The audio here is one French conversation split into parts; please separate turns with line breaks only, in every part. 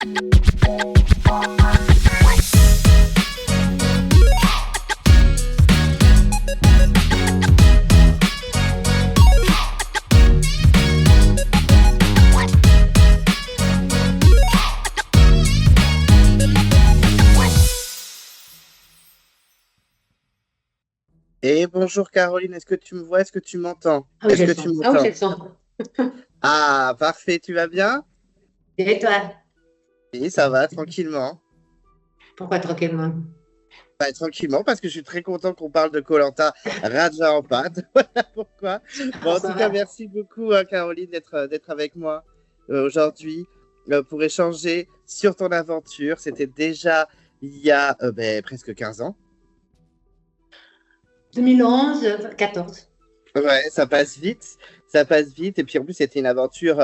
Et bonjour Caroline, est-ce que tu me vois? Est-ce que tu m'entends?
Ah oui,
Est-ce
j'ai
que
le
tu
son. Ah oui, j'ai
m'entends?
le son.
Ah, parfait, tu vas bien?
Et toi,
Oui, ça va, tranquillement.
pourquoi tranquillement?
Bah, tranquillement, parce que je suis très content qu'on parle de koh Raja en pâte. Voilà pourquoi. Bon,
Ah,
en tout
ça
cas,
va.
merci beaucoup, Caroline, d'être avec moi aujourd'hui pour échanger sur ton aventure. C'était déjà il y a presque 15 ans.
2011, 14.
Ouais, ça passe vite. Ça passe vite. Et puis en plus, c'était une aventure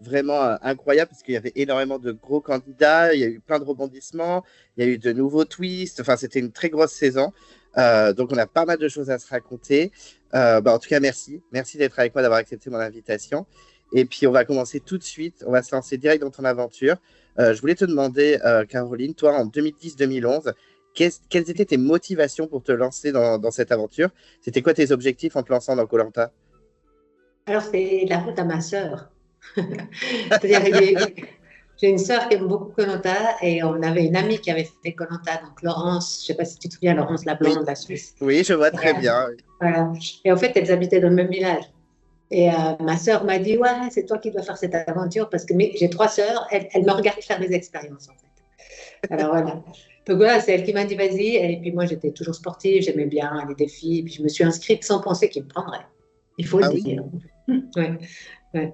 vraiment incroyable parce qu'il y avait énormément de gros candidats. Il y a eu plein de rebondissements. Il y a eu de nouveaux twists. Enfin, c'était une très grosse saison. Donc, on a pas mal de choses à se raconter. En tout cas, merci. Merci d'être avec moi, d'avoir accepté mon invitation. Et puis, on va commencer tout de suite. On va se lancer direct dans ton aventure. Je voulais te demander, Caroline, toi, en 2010-2011, quelles étaient tes motivations pour te lancer dans cette aventure? C'était quoi tes objectifs en te lançant dans koh.
Alors, c'est la faute à ma sœur. C'est-à-dire, j'ai une sœur qui aime beaucoup koh et on avait une amie qui avait fait koh donc Laurence, je ne sais pas si tu te souviens, Laurence la
Oui,
blonde, la Suisse.
oui, je vois
Et,
très bien.
voilà. Et en fait, elles habitaient dans le même village. Et ma sœur m'a dit, ouais, c'est toi qui dois faire cette aventure parce que j'ai trois sœurs, elles me regardent faire des expériences en fait. Alors voilà. Donc voilà, c'est elle qui m'a dit vas-y. Et puis moi, j'étais toujours sportive, j'aimais bien les défis. Et puis je me suis inscrite sans penser qu'il me prendrait. Il faut le
Ah oui?
dire. Ouais, ouais.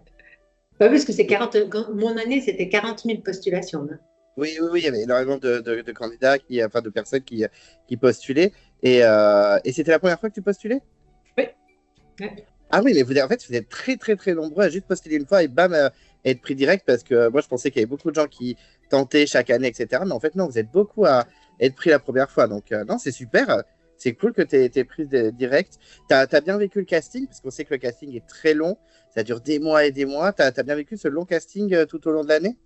Pas parce que c'est 40, mon année, c'était 40 000 postulations, hein.
Oui, oui, oui, il y avait énormément de candidats, enfin de personnes qui postulaient. Et c'était la première fois que tu postulais?
Oui, ouais.
Ah oui, mais en fait, vous êtes très, très, très nombreux à juste postuler une fois et bam, être pris direct parce que moi, je pensais qu'il y avait beaucoup de gens qui tentaient chaque année, etc. Mais en fait, non, vous êtes beaucoup à être pris la première fois. Donc, non, c'est super. C'est cool que tu aies été prise direct. Tu as bien vécu le casting parce qu'on sait que le casting est très long. Ça dure des mois et des mois. Tu as bien vécu ce long casting tout au long de l'année?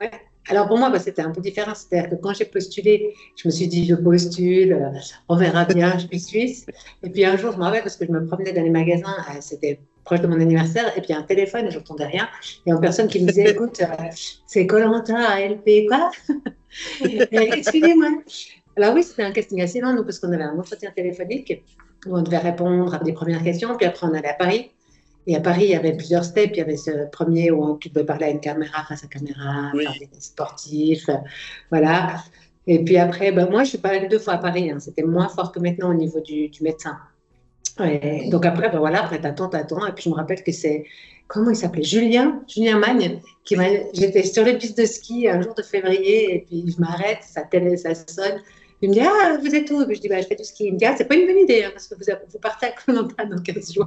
Ouais. Alors pour moi, bah, c'était un peu différent. C'est-à-dire que quand j'ai postulé, je me suis dit, je postule, on verra bien, je suis suisse. Et puis un jour, je me rappelle parce que je me promenais dans les magasins, c'était proche de mon anniversaire, et puis il y a un téléphone, et je n'entendais rien. Il y a une personne qui me disait, écoute, c'est koh ALP, quoi? Excusez-moi. Alors oui, c'était un casting assez long, nous, parce qu'on avait un entretien téléphonique où on devait répondre à des premières questions, puis après on allait à Paris. Et à Paris, il y avait plusieurs steps. Il y avait ce premier où tu pouvais parler à une caméra, face à caméra, faire
Oui.
des tests sportifs, voilà. Et puis après, ben, moi, je suis pas allée deux fois à Paris, hein. C'était moins fort que maintenant au niveau du médecin. Et donc après, ben voilà, après t'attends. Et puis je me rappelle que c'est, comment il s'appelait? Julien Magne, j'étais sur les pistes de ski un jour de février, et puis je m'arrête, sa télé, ça sonne. Il me dit, ah, vous êtes où? Je dis, bah, je fais du ski. Il me dit, ah, c'est pas une bonne idée, hein, parce que vous partez à Koh Lanta dans 15 jours.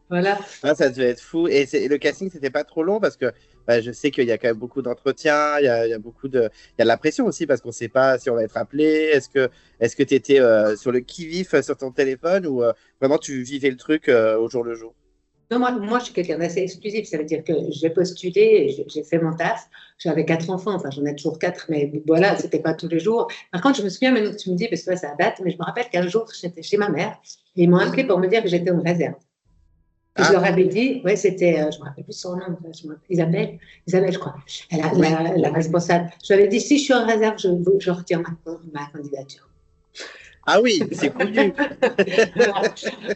Voilà.
Ah, ça devait être fou. Et le casting, c'était pas trop long parce que bah, je sais qu'il y a quand même beaucoup d'entretiens, il y a beaucoup il y a de la pression aussi parce qu'on sait pas si on va être appelé. Est-ce que tu étais sur le qui-vif sur ton téléphone ou vraiment tu vivais le truc au jour le jour?
Non, moi, je suis quelqu'un d'assez exclusif. Ça veut dire que j'ai postulé, et j'ai fait mon taf. J'avais quatre enfants, enfin, j'en ai toujours quatre, mais voilà, c'était pas tous les jours. Par contre, je me souviens maintenant que tu me dis, parce que ça date, mais je me rappelle qu'un jour, j'étais chez ma mère et ils m'ont appelé pour me dire que j'étais en réserve. Et je
Ah,
leur avais dit, ouais, c'était, je me rappelle plus son nom, Isabelle, je crois,
oui.
la responsable. Je lui avais dit, si je suis en réserve, je retire ma candidature.
Ah oui, c'est couillu.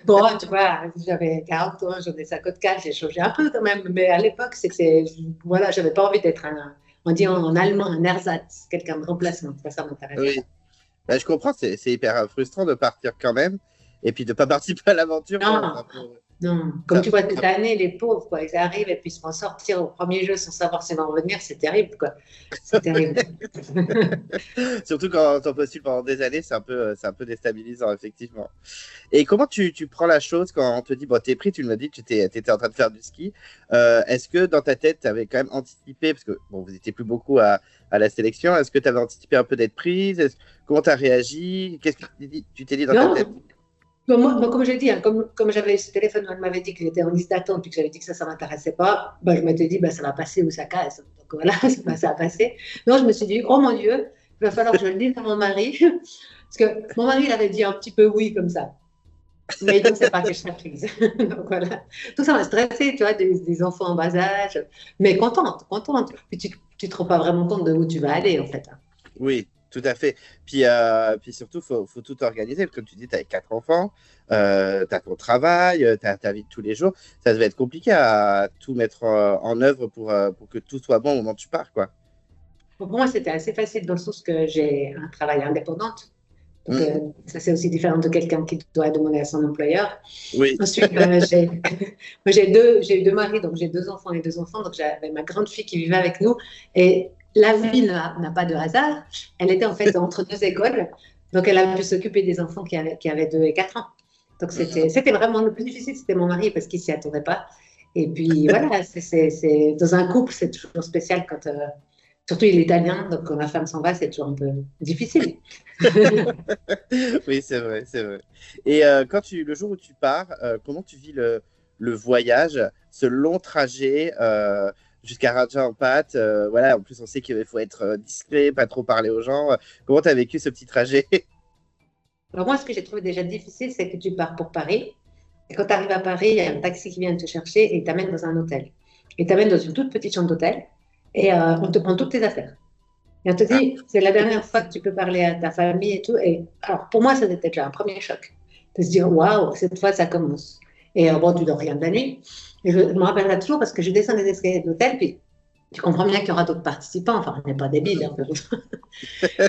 Bon, tu vois, j'avais 40 ans, j'en ai 54, j'ai changé un peu quand même, mais à l'époque, c'était, voilà, j'avais pas envie d'être on dit en allemand, un ersatz, quelqu'un de remplaçant, ça m'intéressait pas.
Oui. Bah, je comprends, c'est hyper frustrant de partir quand même et puis de pas participer à l'aventure. Bon,
Non, non, comme tu vois, toute l'année, les pauvres, quoi, ils arrivent et puis ils se font sortir au premier jeu sans savoir s'ils vont revenir, c'est terrible, quoi. C'est terrible.
surtout quand on postule pendant des années, c'est un peu déstabilisant, effectivement. Et comment tu prends la chose quand on te dit, bon, t'es pris, tu me dit que tu étais en train de faire du ski. Est-ce que dans ta tête, tu avais quand même anticipé, parce que bon, vous n'étiez plus beaucoup à la sélection, est-ce que tu avais anticipé un peu d'être prise? Comment tu as réagi? Qu'est-ce que tu t'es dit dans ta
Non,
tête?
Bon, moi, comme j'ai dit, hein, comme j'avais ce téléphone où elle m'avait dit qu'il était en liste d'attente, puis que j'avais dit que ça ne m'intéressait pas, bah, je m'étais dit, bah, ça va passer ou ça casse. Donc voilà, ça a passé. Non, je me suis dit, oh mon Dieu, il va falloir que je le dise à mon mari. Parce que mon mari, il avait dit un petit peu oui comme ça. Mais il ne sait pas que je serais prise. Donc voilà. Tout ça m'a stressée, tu vois, des enfants en bas âge. Mais contente, contente. Puis tu ne te rends pas vraiment compte de où tu vas aller, en fait.
Oui, tout à fait. Puis surtout, faut tout organiser. Comme tu dis, tu as 4 enfants, tu as ton travail, tu as ta vie de tous les jours. Ça devait être compliqué à tout mettre en œuvre pour que tout soit bon au moment où tu pars, quoi.
Pour moi, c'était assez facile dans le sens que j'ai un travail indépendante. Donc,
Mm.
ça, c'est aussi différent de quelqu'un qui doit demander à son employeur.
Oui.
Ensuite, moi, j'ai eu deux maris, donc j'ai 2 enfants et 2 enfants. Donc, j'avais ma grande fille qui vivait avec nous. Et la vie n'a pas de hasard. Elle était en fait entre 2 écoles. Donc, elle a pu s'occuper des enfants qui avaient 2 et 4 ans. Donc, c'était vraiment le plus difficile, c'était mon mari parce qu'il ne s'y attendait pas. Et puis, voilà, dans un couple, c'est toujours spécial quand. Surtout, il est italien, donc quand la femme s'en va, c'est toujours un peu difficile.
Oui, c'est vrai, c'est vrai. Et le jour où tu pars, comment tu vis le voyage, ce long trajet jusqu'à Raja Ampat voilà, en plus, on sait qu'il faut être discret, pas trop parler aux gens. Comment tu as vécu ce petit trajet?
Alors moi, ce que j'ai trouvé déjà difficile, c'est que tu pars pour Paris. Et quand tu arrives à Paris, il y a un taxi qui vient te chercher et t'amène dans un hôtel. Il t'amène dans une toute petite chambre d'hôtel et on te prend toutes tes affaires. Et on te
Ah,
dit, c'est la dernière fois que tu peux parler à ta famille et tout. Et alors, pour moi, ça c'était déjà un premier choc. De se dire, waouh, cette fois, ça commence. Et bon, tu dors rien de la nuit. Et je me rappellerai toujours parce que je descends les escaliers de l'hôtel, puis tu comprends bien qu'il y aura d'autres participants. Enfin, on n'est pas débiles. Hein.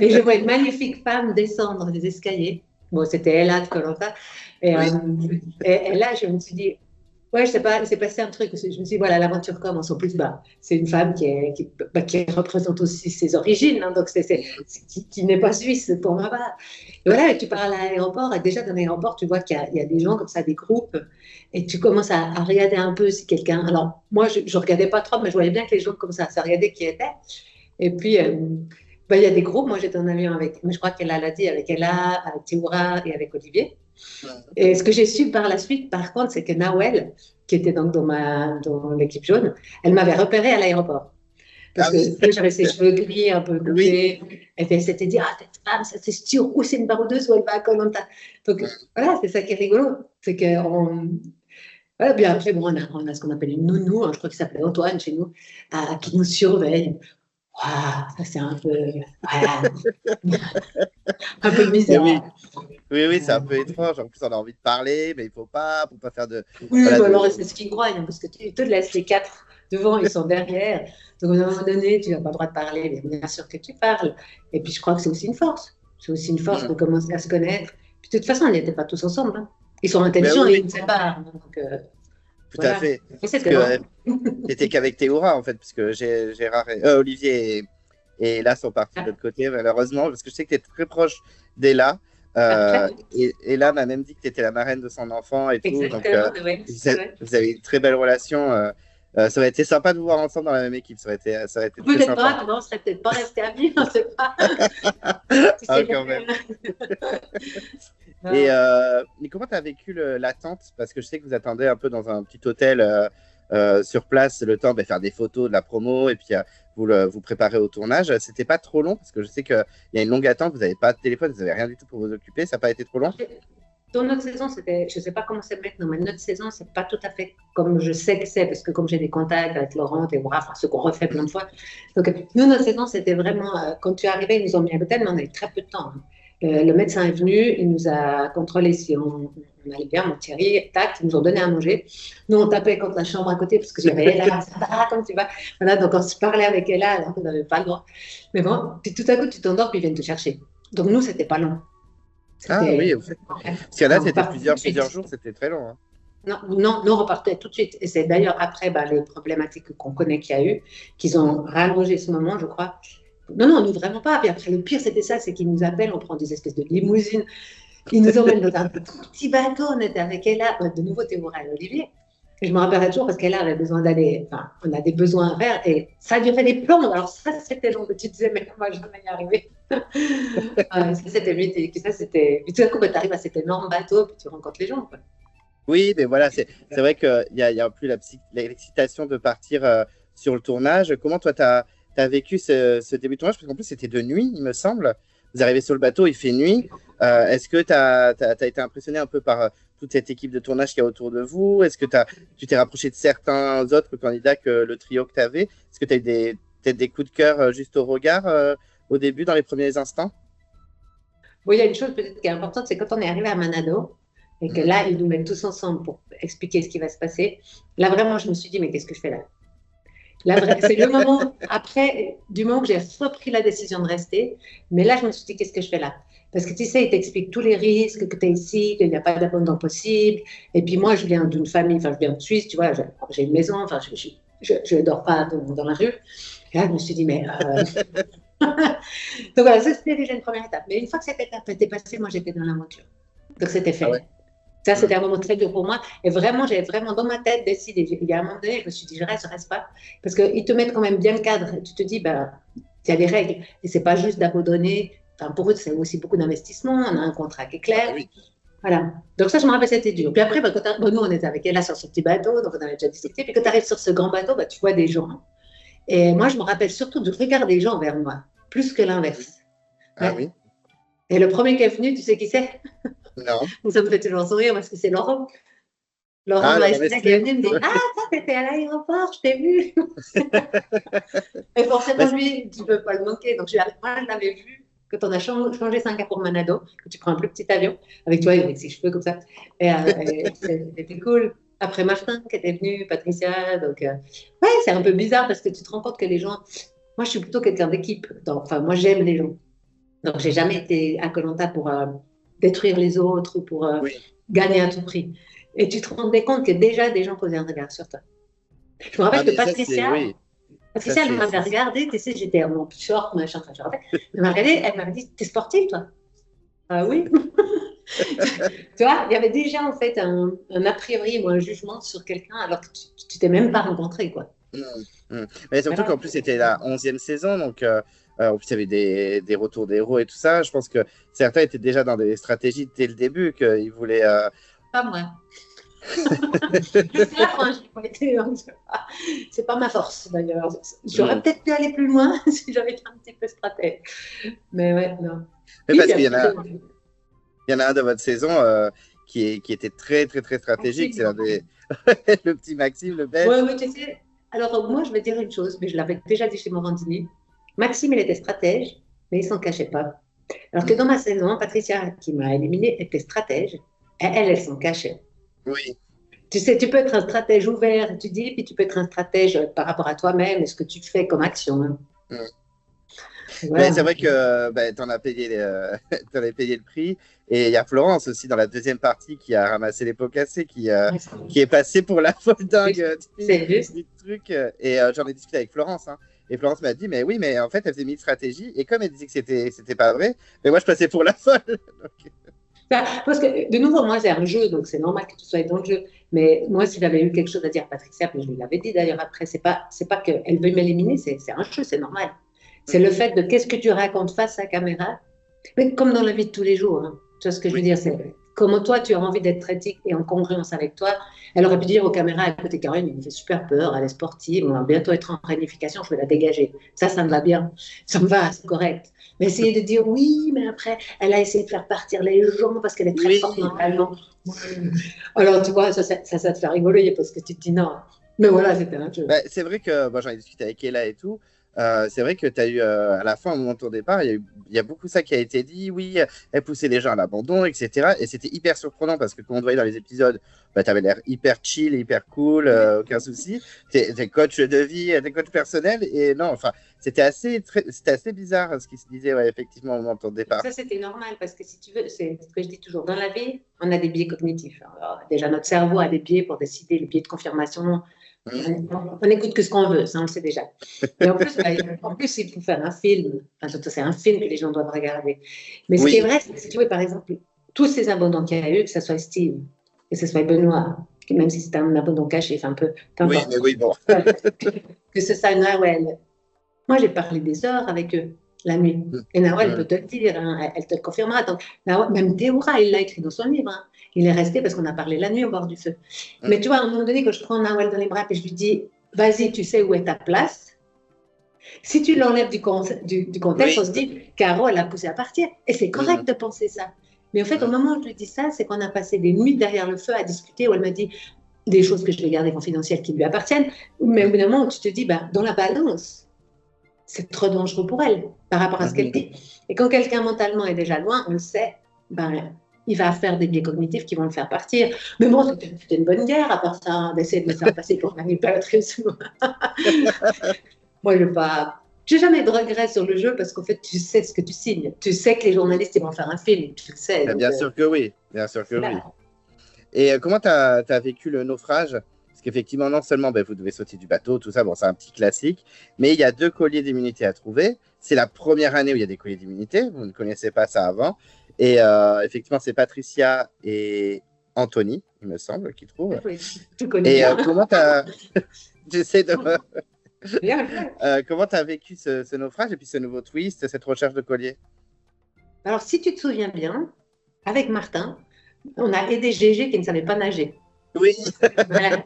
Et je vois une magnifique femme descendre les escaliers. Bon, c'était Ella de Koh Lanta. Et,
oui.
et là, je me suis dit, ouais, je sais pas, il s'est passé un truc. Je me suis dit, voilà, l'aventure commence. En plus, bah, c'est une femme qui représente aussi ses origines, hein, donc qui n'est pas suisse pour ma part. Et voilà, et tu pars à l'aéroport, et déjà dans l'aéroport, tu vois qu'il y a des gens comme ça, des groupes, et tu commences à regarder un peu si quelqu'un. Alors, moi, je ne regardais pas trop, mais je voyais bien que les gens comme ça regardaient qui étaient. Et puis, bah, il y a des groupes. Moi, j'étais en avion avec, mais je crois qu'elle l'a dit, avec Ella, avec Théoura et avec Olivier. Et ce que j'ai su par la suite, par contre, c'est que Nawel, qui était donc dans l'équipe jaune, elle m'avait repérée à l'aéroport. Parce
Ah
que
oui,
j'avais ses cheveux gris, un peu
oui.
coupés. Et puis elle s'était dit, ah, cette femme, ça c'est sûr, ou c'est une baroudeuse, ou elle va à Koh Lanta. Donc voilà, c'est ça qui est rigolo. C'est qu'on. Voilà, puis après, bon, on a ce qu'on appelle une nounou, hein, je crois qu'il s'appelait Antoine chez nous, qui nous surveille. Waouh, ça c'est un peu. Voilà, un peu
Et oui,
bizarre.
oui, oui, c'est un peu étrange. En plus, on a envie de parler, mais il faut pas faire de.
Oui,
Voilà,
bah alors c'est ce qu'ils croient, hein, parce que tu te laisses les 4 devant, ils sont derrière. Donc, à un moment donné, tu n'as pas le droit de parler, mais bien sûr que tu parles. Et puis, je crois que c'est aussi une force. C'est aussi une force de commencer à se connaître. Puis, de toute façon, on n'était pas tous ensemble. Hein. Ils sont
Ben
intelligents
oui,
et ils
oui,
nous séparent. Donc,
tout à
voilà.
fait.
Et c'est
Parce que
grand.
j'étais qu'avec Théoura, en fait, parce que Gérard Olivier et Ella sont partis de l'autre côté, malheureusement, parce que je sais que tu es très proche d'Ella.
Après,
Et Ella m'a même dit que tu étais la marraine de son enfant et tout. Donc,
exactement. Ouais, ouais.
vous avez une très belle relation. Ça aurait été sympa de vous voir ensemble dans la même équipe. Ça aurait été très
Peut-être
sympa.
pas, on ne serait peut-être pas restés amis, on ne sait pas. Tu
Ah,
sais
quand
jamais.
même.
Non.
Et comment tu as vécu l'attente? Parce que je sais que vous attendez un peu dans un petit hôtel sur place le temps de faire des photos de la promo et puis vous préparez au tournage. C'était pas trop long parce que je sais qu'il y a une longue attente, vous n'avez pas de téléphone, vous n'avez rien du tout pour vous occuper. Ça n'a pas été trop long?
Dans notre saison, c'était, je ne sais pas comment c'est maintenant, mais notre saison, c'est pas tout à fait comme je sais que c'est, parce que comme j'ai des contacts avec Laurent et voilà, enfin, ce qu'on refait plein de fois. Donc, nous, notre saison, c'était vraiment, quand tu es arrivé, ils nous ont mis à l'hôtel, mais on a eu très peu de temps. Hein. Le médecin est venu, il nous a contrôlé si on allait bien, mon Thierry, tac, ils nous ont donné à manger. Nous, on tapait contre la chambre à côté, parce que j'avais Ella, ça va, comme tu vas. Voilà, donc on se parlait avec Ella, alors qu'on n'avait pas le droit. Mais bon, puis tout à coup, tu t'endors, puis ils viennent te chercher. Donc, nous, c'était pas long.
Ah oui,
C'était.
en fait. Parce que là,
On
c'était
repartait tout de
plusieurs
suite.
jours, c'était très long. Hein.
Non, non, nous, on repartait tout de suite. Et c'est d'ailleurs après les problématiques qu'on connaît qu'il y a eu, qu'ils ont rallongé ce moment, je crois. Non, non, nous, vraiment pas. Puis après, le pire, c'était ça, c'est qu'ils nous appellent, on prend des espèces de limousines, ils nous emmènent dans un tout petit bateau, on était avec Ella, de nouveau Théoura et Olivier. Et je me rappellerai toujours parce qu'elle avait besoin d'aller, enfin, on a des besoins à faire et ça a duré des plombs. Alors ça, c'était long. Tu te disais, mais comment je vais y arriver? Ça, c'était mythique. Ça, c'était. Puis tout d'un coup, bah, tu arrives à cet énorme bateau, puis tu rencontres les gens, quoi.
Oui, mais voilà, c'est vrai qu'il y a plus l'excitation de partir sur le tournage. Comment toi, tu as vécu ce début de tournage? Parce qu'en plus, c'était de nuit, il me semble. Vous arrivez sur le bateau, il fait nuit. Est-ce que tu as été impressionné un peu par toute cette équipe de tournage qu'il y a autour de vous? Est-ce que tu t'es rapproché de certains autres candidats que le trio que tu avais? Est-ce que tu as eu peut-être des coups de cœur juste au regard au début, dans les premiers instants?
Bon, il y a une chose peut-être qui est importante, c'est quand on est arrivé à Manado et que là, ils nous mettent tous ensemble pour expliquer ce qui va se passer. Là, vraiment, je me suis dit, mais qu'est-ce que je fais là? Là, c'est le moment, après, du moment que j'ai repris la décision de rester, mais là, je me suis dit, qu'est-ce que je fais là? Parce que tu sais, ils t'expliquent tous les risques que tu as ici, qu'il n'y a pas d'abandon possible. Et puis moi, je viens d'une famille, enfin, je viens de Suisse, tu vois, j'ai une maison, enfin, je ne dors pas dans la rue. Et là, je me suis dit, mais. Donc voilà, ça, c'était déjà une première étape. Mais une fois que cette étape était passée, moi, j'étais dans la voiture. Donc c'était
Ah ouais.
fait. Ça, c'était un moment très dur pour moi. Et vraiment, j'avais vraiment dans ma tête décidé. Il y a un moment donné, je me suis dit, je reste pas. Parce qu'ils te mettent quand même bien le cadre. Tu te dis, ben, il y a des règles. Et c'est pas juste d'abandonner. Enfin, pour eux, c'est aussi beaucoup d'investissement. On a un contrat qui est
Ah
clair.
oui.
Voilà. Donc ça, je me rappelle, c'était dur. Puis après, ben, nous, on était avec elle là sur ce petit bateau. Donc on avait déjà discuté. Puis quand tu arrives sur ce grand bateau, ben, tu vois des gens. Et moi, je me rappelle surtout de regarder les gens vers moi, plus que l'inverse.
Ah
Ouais.
oui.
Et le premier qui est venu, tu sais qui c'est?
Non.
Ça me fait toujours sourire parce que c'est Laurent. Laurent
Ah, Laurent
Maestret qui est
Mestre.
venu me dire ah, toi, t'étais à l'aéroport, je t'ai vu. Et forcément, lui, tu ne peux pas le manquer. Donc, moi, je l'avais vu quand on a changé Singapour Manado, que tu prends un plus petit avion, avec toi, avec ses cheveux comme ça. Et c'était cool. Après Martin qui était venu, Patricia. Donc, ouais, c'est un peu bizarre parce que tu te rends compte que les gens. Moi, je suis plutôt quelqu'un d'équipe. Enfin, moi, j'aime les gens. Donc, j'ai jamais été à Koh Lanta pour détruire les autres ou pour
Oui.
gagner à tout prix. Et tu te rendais compte que déjà des gens posaient un regard sur toi. Je me
Ah,
rappelle que
mais ça, c'est.
Patricia,
Oui. Ça,
Patricia, elle m'avait regardé, tu sais, j'étais en mon short, machin, enfin, je me rappelle. Elle m'a regardé, elle m'avait dit, t'es sportive, toi? Ah oui. Tu vois, il y avait déjà en fait un a priori ou un jugement sur quelqu'un alors que tu t'es même pas rencontré, quoi.
Mm, mm. Mais surtout
Voilà.
qu'en plus, c'était la 11e saison, donc en plus, il y avait des retours d'héros et tout ça. Je pense que certains étaient déjà dans des stratégies dès le début, qu'ils voulaient.
Pas moi. Jusqu'à la fin, je n'ai pas été. C'est pas ma force d'ailleurs. J'aurais
Mm.
peut-être pu aller plus loin si j'avais été un petit peu stratège. Mais ouais, non.
Mais
Oui,
parce
puis
qu'il
après,
y en a un de votre saison qui était très, très, très stratégique. C'est
Maxime.
l'un des. Le petit Maxime, le
Ouais,
Belge.
ouais, tu sais. Alors, moi, je vais dire une chose, mais je l'avais déjà dit chez Morandini. Maxime, il était stratège, mais il s'en cachait pas. Alors que
Mm.
dans ma saison, Patricia, qui m'a éliminée, était stratège. Et elle s'en cachait.
Oui.
Tu sais, tu peux être un stratège ouvert, tu dis, puis tu peux être un stratège par rapport à toi-même et ce que tu fais comme action, hein.
Mm. Mais c'est
Voilà.
vrai que tu en as payé, t'en as payé le prix. Et il y a Florence aussi dans la deuxième partie qui a ramassé les pots cassés,
Ouais,
qui est passée pour la folle dingue
c'est juste.
du truc. Et j'en ai discuté avec Florence. Hein. Et Florence m'a dit, mais oui, mais en fait, elle faisait mis une stratégie. Et comme elle disait que c'était pas vrai, mais moi, je passais pour la folle. Donc,
Parce que, de nouveau, moi, c'est un jeu, donc c'est normal que tu sois dans le jeu. Mais moi, si j'avais eu quelque chose à dire à Patricia, puis je lui l'avais dit d'ailleurs après, c'est pas qu'elle veut m'éliminer, c'est un jeu, c'est normal. C'est le fait de qu'est-ce que tu racontes face à la caméra, mais comme dans la vie de tous les jours. Hein. Tu vois ce que je veux
oui,
dire, c'est comment toi, tu as envie d'être éthique et en congruence avec toi. Elle aurait pu dire aux caméras, écoutez, Caroline, elle me fait super peur, elle est sportive, on va bientôt être en réunification, je vais la dégager. Ça me va bien, ça me va, c'est correct. Mais essayer de dire oui, mais après, elle a essayé de faire partir les gens parce qu'elle est très forte
oui.
mentalement. Alors, tu vois, ça te fait rigoler parce que tu te dis non. Mais voilà, c'était un jeu.
Bah, c'est vrai que j'en ai discuté avec Ella et tout. C'est vrai que tu as eu, à la fin, au moment de ton départ, il y a beaucoup ça qui a été dit. Oui, elle poussait les gens à l'abandon, etc. Et c'était hyper surprenant parce que quand on te voyait dans les épisodes, bah, tu avais l'air hyper chill, hyper cool, aucun souci. T'es coach de vie, t'es coach personnel. Et non, enfin, c'était assez bizarre ce qui se disait, ouais, effectivement, au moment de ton départ.
Ça, c'était normal parce que si tu veux, c'est ce que je dis toujours, dans la vie, on a des biais cognitifs. Alors, déjà, notre cerveau a des biais pour décider, les biais de confirmation. On n'écoute que ce qu'on veut, ça on le sait déjà. Et en plus, il faut faire un film. Enfin, c'est un film que les gens doivent regarder. Mais ce qui est
Oui,
vrai, c'est que si tu veux, par exemple, tous ces abandons qu'il y a eu, que ce soit Steve, que ce soit Benoît, même si c'est un abandon caché, enfin, peu
Oui,
importe.
mais oui, bon.
Que ce soit Nawel. Moi, j'ai parlé des heures avec eux la nuit. Et Nawel peut te le dire, hein, elle te le confirmera. Donc, Nawel, même Théoura, il l'a écrit dans son livre. Hein. Il est resté parce qu'on a parlé la nuit au bord du feu. Mais tu vois, à un moment donné, quand je prends Nawel dans les bras et je lui dis, vas-y, tu sais où est ta place. Si tu l'enlèves du contexte, on se dit, Caro, elle a poussé à partir. Et c'est correct de penser ça. Mais en fait, au moment où je lui dis ça, c'est qu'on a passé des nuits derrière le feu à discuter, où elle m'a dit des choses que je vais garder confidentielles qui lui appartiennent. Mais au bout d'un moment, tu te dis, bah, dans la balance, c'est trop dangereux pour elle par rapport à ce qu'elle dit. Et quand quelqu'un mentalement est déjà loin, on le sait, ben, il va faire des biais cognitifs qui vont le faire partir. Mais bon, c'était une bonne guerre, à part ça, d'essayer de me faire passer pour manipulatrice. Moi, je n'ai pas. J'ai jamais de regrets sur le jeu parce qu'en fait, tu sais ce que tu signes. Tu sais que les journalistes ils vont faire un film, tu le sais.
Bien sûr que oui, bien sûr que oui. Et comment tu as vécu le naufrage? Parce qu'effectivement, non seulement vous devez sauter du bateau, tout ça, bon, c'est un petit classique, mais il y a 2 colliers d'immunité à trouver. C'est la première année où il y a des colliers d'immunité, vous ne connaissez pas ça avant. Et effectivement, c'est Patricia et Anthony, il me semble, qui trouvent.
Oui, tu connais bien.
Comment tu as... J'essaie de... comment tu as vécu ce naufrage et puis ce nouveau twist, cette recherche de collier?
Alors, si tu te souviens bien, avec Martin, on a aidé Gégé qui ne savait pas nager.
Oui.
Voilà.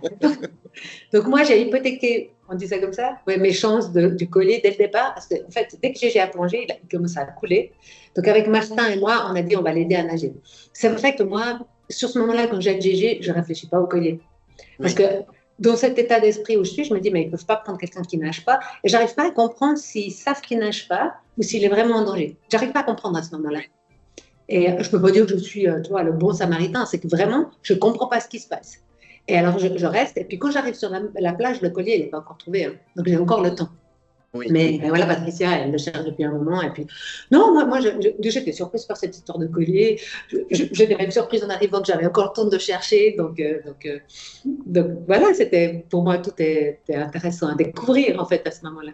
Donc, moi, j'ai hypothéqué, on dit ça comme ça, ouais, mes chances du collier dès le départ, parce qu'en fait, dès que Gégé a plongé, il commençait à couler. Donc, avec Martin et moi, on a dit on va l'aider à nager. C'est vrai que moi, sur ce moment-là, quand j'aide Gégé, je ne réfléchis pas au collier. Parce que dans cet état d'esprit où je suis, je me dis, mais ils ne peuvent pas prendre quelqu'un qui ne nage pas. Et je n'arrive pas à comprendre s'ils savent qu'il ne nage pas ou s'il est vraiment en danger. Je n'arrive pas à comprendre à ce moment-là. Et je ne peux pas dire que je suis tu vois, le bon samaritain, c'est que vraiment, je ne comprends pas ce qui se passe. Et alors, je reste. Et puis, quand j'arrive sur la plage, le collier, il n'est pas encore trouvé. Hein. Donc, j'ai encore le temps. Oui. Mais voilà, Patricia, elle le cherche depuis un moment. Et puis, non, moi j'étais surprise par cette histoire de collier. J'étais même surprise en arrivant que j'avais encore le temps de chercher. Donc voilà, c'était pour moi, tout était intéressant à découvrir en fait à ce moment-là.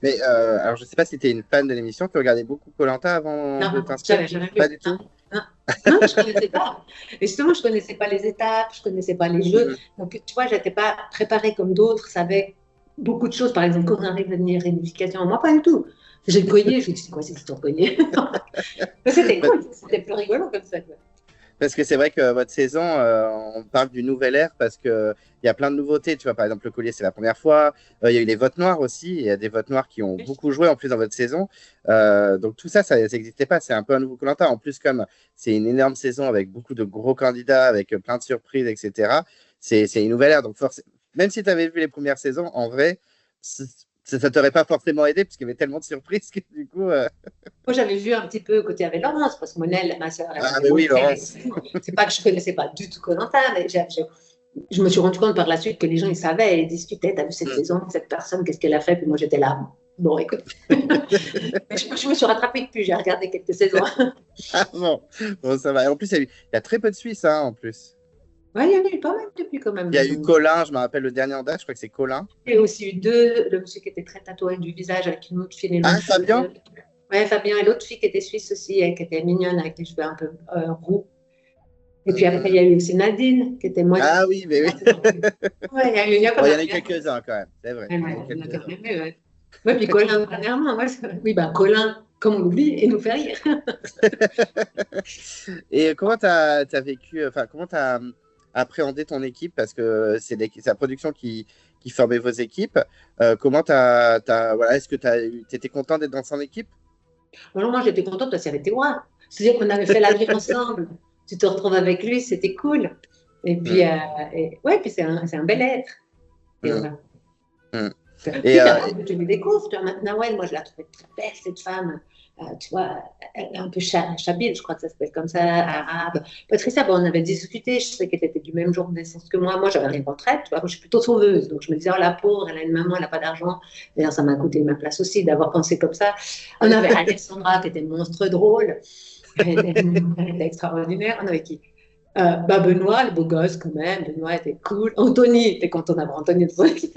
Mais alors, je ne sais pas si tu es une fan de l'émission, tu regardais beaucoup Koh-Lanta avant de t'inscrire?
Jamais vu.
Pas du tout.
Non, je ne connaissais pas. Et justement, je ne connaissais pas les étapes, je ne connaissais pas les jeux. Donc, tu vois, je n'étais pas préparée comme d'autres, savaient beaucoup de choses. Par exemple, quand on arrive à venir réunification, moi, pas du tout. J'ai le collier, je me dis, c'est quoi cette histoire de collier? Mais c'était cool, c'était plus rigolo comme ça. Quoi.
Parce que c'est vrai que votre saison, on parle d'une nouvelle ère parce qu'il y a plein de nouveautés. Tu vois, par exemple, le collier, c'est la première fois. Il y a eu les votes noirs aussi. Il y a des votes noirs qui ont beaucoup joué en plus dans votre saison. Donc tout ça n'existait pas. C'est un peu un nouveau Koh-Lanta. En plus, comme c'est une énorme saison avec beaucoup de gros candidats, avec plein de surprises, etc., c'est une nouvelle ère. Donc même si tu avais vu les premières saisons, en vrai, ça ne t'aurait pas forcément aidé parce qu'il y avait tellement de surprises que du coup...
Moi, j'avais vu un petit peu côté avec Laurence, parce que Monel, ma soeur,
mais oui, Laurence.
C'est pas que je ne connaissais pas du tout Koh-Lanta, mais je me suis rendu compte par la suite que les gens, ils savaient et discutaient. T'as vu cette saison, cette personne, qu'est-ce qu'elle a fait? Puis moi, j'étais là. Bon, écoute. je me suis rattrapée depuis, j'ai regardé quelques saisons.
Ah bon, ça va. Et en plus, il y a très peu de Suisses, hein, en plus.
Oui, il y en a eu pas mal depuis quand même.
Il y a eu Colin, je me rappelle le dernier en date, je crois que c'est Colin.
Il y a aussi eu le monsieur qui était très tatoué du visage avec une autre fille.
Ah, Fabien?
Oui, Fabien et l'autre fille qui était suisse aussi, qui était mignonne, avec les cheveux un peu roux. Et puis après, il y a eu aussi Nadine, qui était moitié.
Ah oui, mais oui.
Ouais, il y en
a eu quelques-uns quand même, c'est vrai.
Oui, puis Colin, dernièrement. Oui, Colin, comme on l'oublie, il nous fait rire.
Et comment tu as vécu, enfin, comment tu as appréhendé ton équipe, parce que c'est la production qui formait vos équipes. Comment voilà, est-ce que tu étais content d'être dans son équipe?
Alors, moi, j'étais contente parce qu'il y avait Théoura. C'est-à-dire qu'on avait fait la vie ensemble. Tu te retrouves avec lui, c'était cool. Et puis, ouais, puis c'est un bel être. Et voilà. Et tu me découvres, tu vois, maintenant, ouais, moi, je la trouvais très belle, cette femme. Tu vois, elle est un peu chabile, je crois que ça s'appelle comme ça, arabe. Patricia, bon, on avait discuté, je sais qu'elle était du même jour de naissance que moi. Moi, j'avais rien retraite, tu vois, moi, je suis plutôt sauveuse. Donc, je me disais, oh, la pauvre, elle a une maman, elle n'a pas d'argent. D'ailleurs, ça m'a coûté ma place aussi d'avoir pensé comme ça. On avait Alexandra, qui était monstre drôle. Elle était extraordinaire. On avait qui Benoît, le beau gosse, quand même. Benoît était cool. Anthony, était content d'avoir Anthony de son équipe.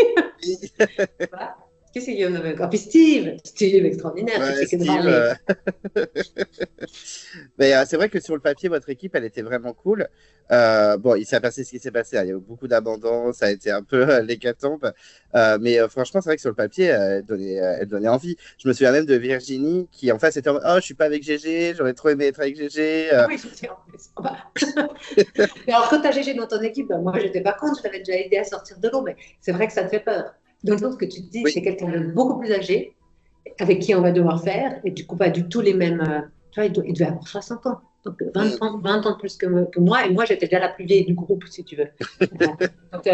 Voilà. Qui c'est Guillaume Novak? Oh, puis Steve, extraordinaire, qui
Ouais,
fait que de
Steve.
parler.
Mais c'est vrai que sur le papier, votre équipe, elle était vraiment cool. Bon, il s'est passé ce qui s'est passé, hein. Il y a eu beaucoup d'abandon, ça a été un peu l'hécatombe. Mais franchement, c'est vrai que sur le papier, elle donnait envie. Je me souviens même de Virginie qui, en face, était en mode, oh, je suis pas avec GG, j'aurais trop aimé être avec GG.
Ah oui, je sais, en plus. Oh, bah. Mais alors, quand tu as GG dans ton équipe, ben, moi, je n'étais pas contre, je l'avais déjà aidé à sortir de l'eau, mais c'est vrai que ça te fait peur. Donc, ce que tu te dis,
Oui.
c'est quelqu'un de beaucoup plus âgé, avec qui on va devoir faire, et du coup, pas du tout les mêmes. Tu vois, il devait avoir 60 ans, donc
Mm.
20 ans de plus que moi, et moi, j'étais déjà la plus vieille du groupe, si tu veux. Donc,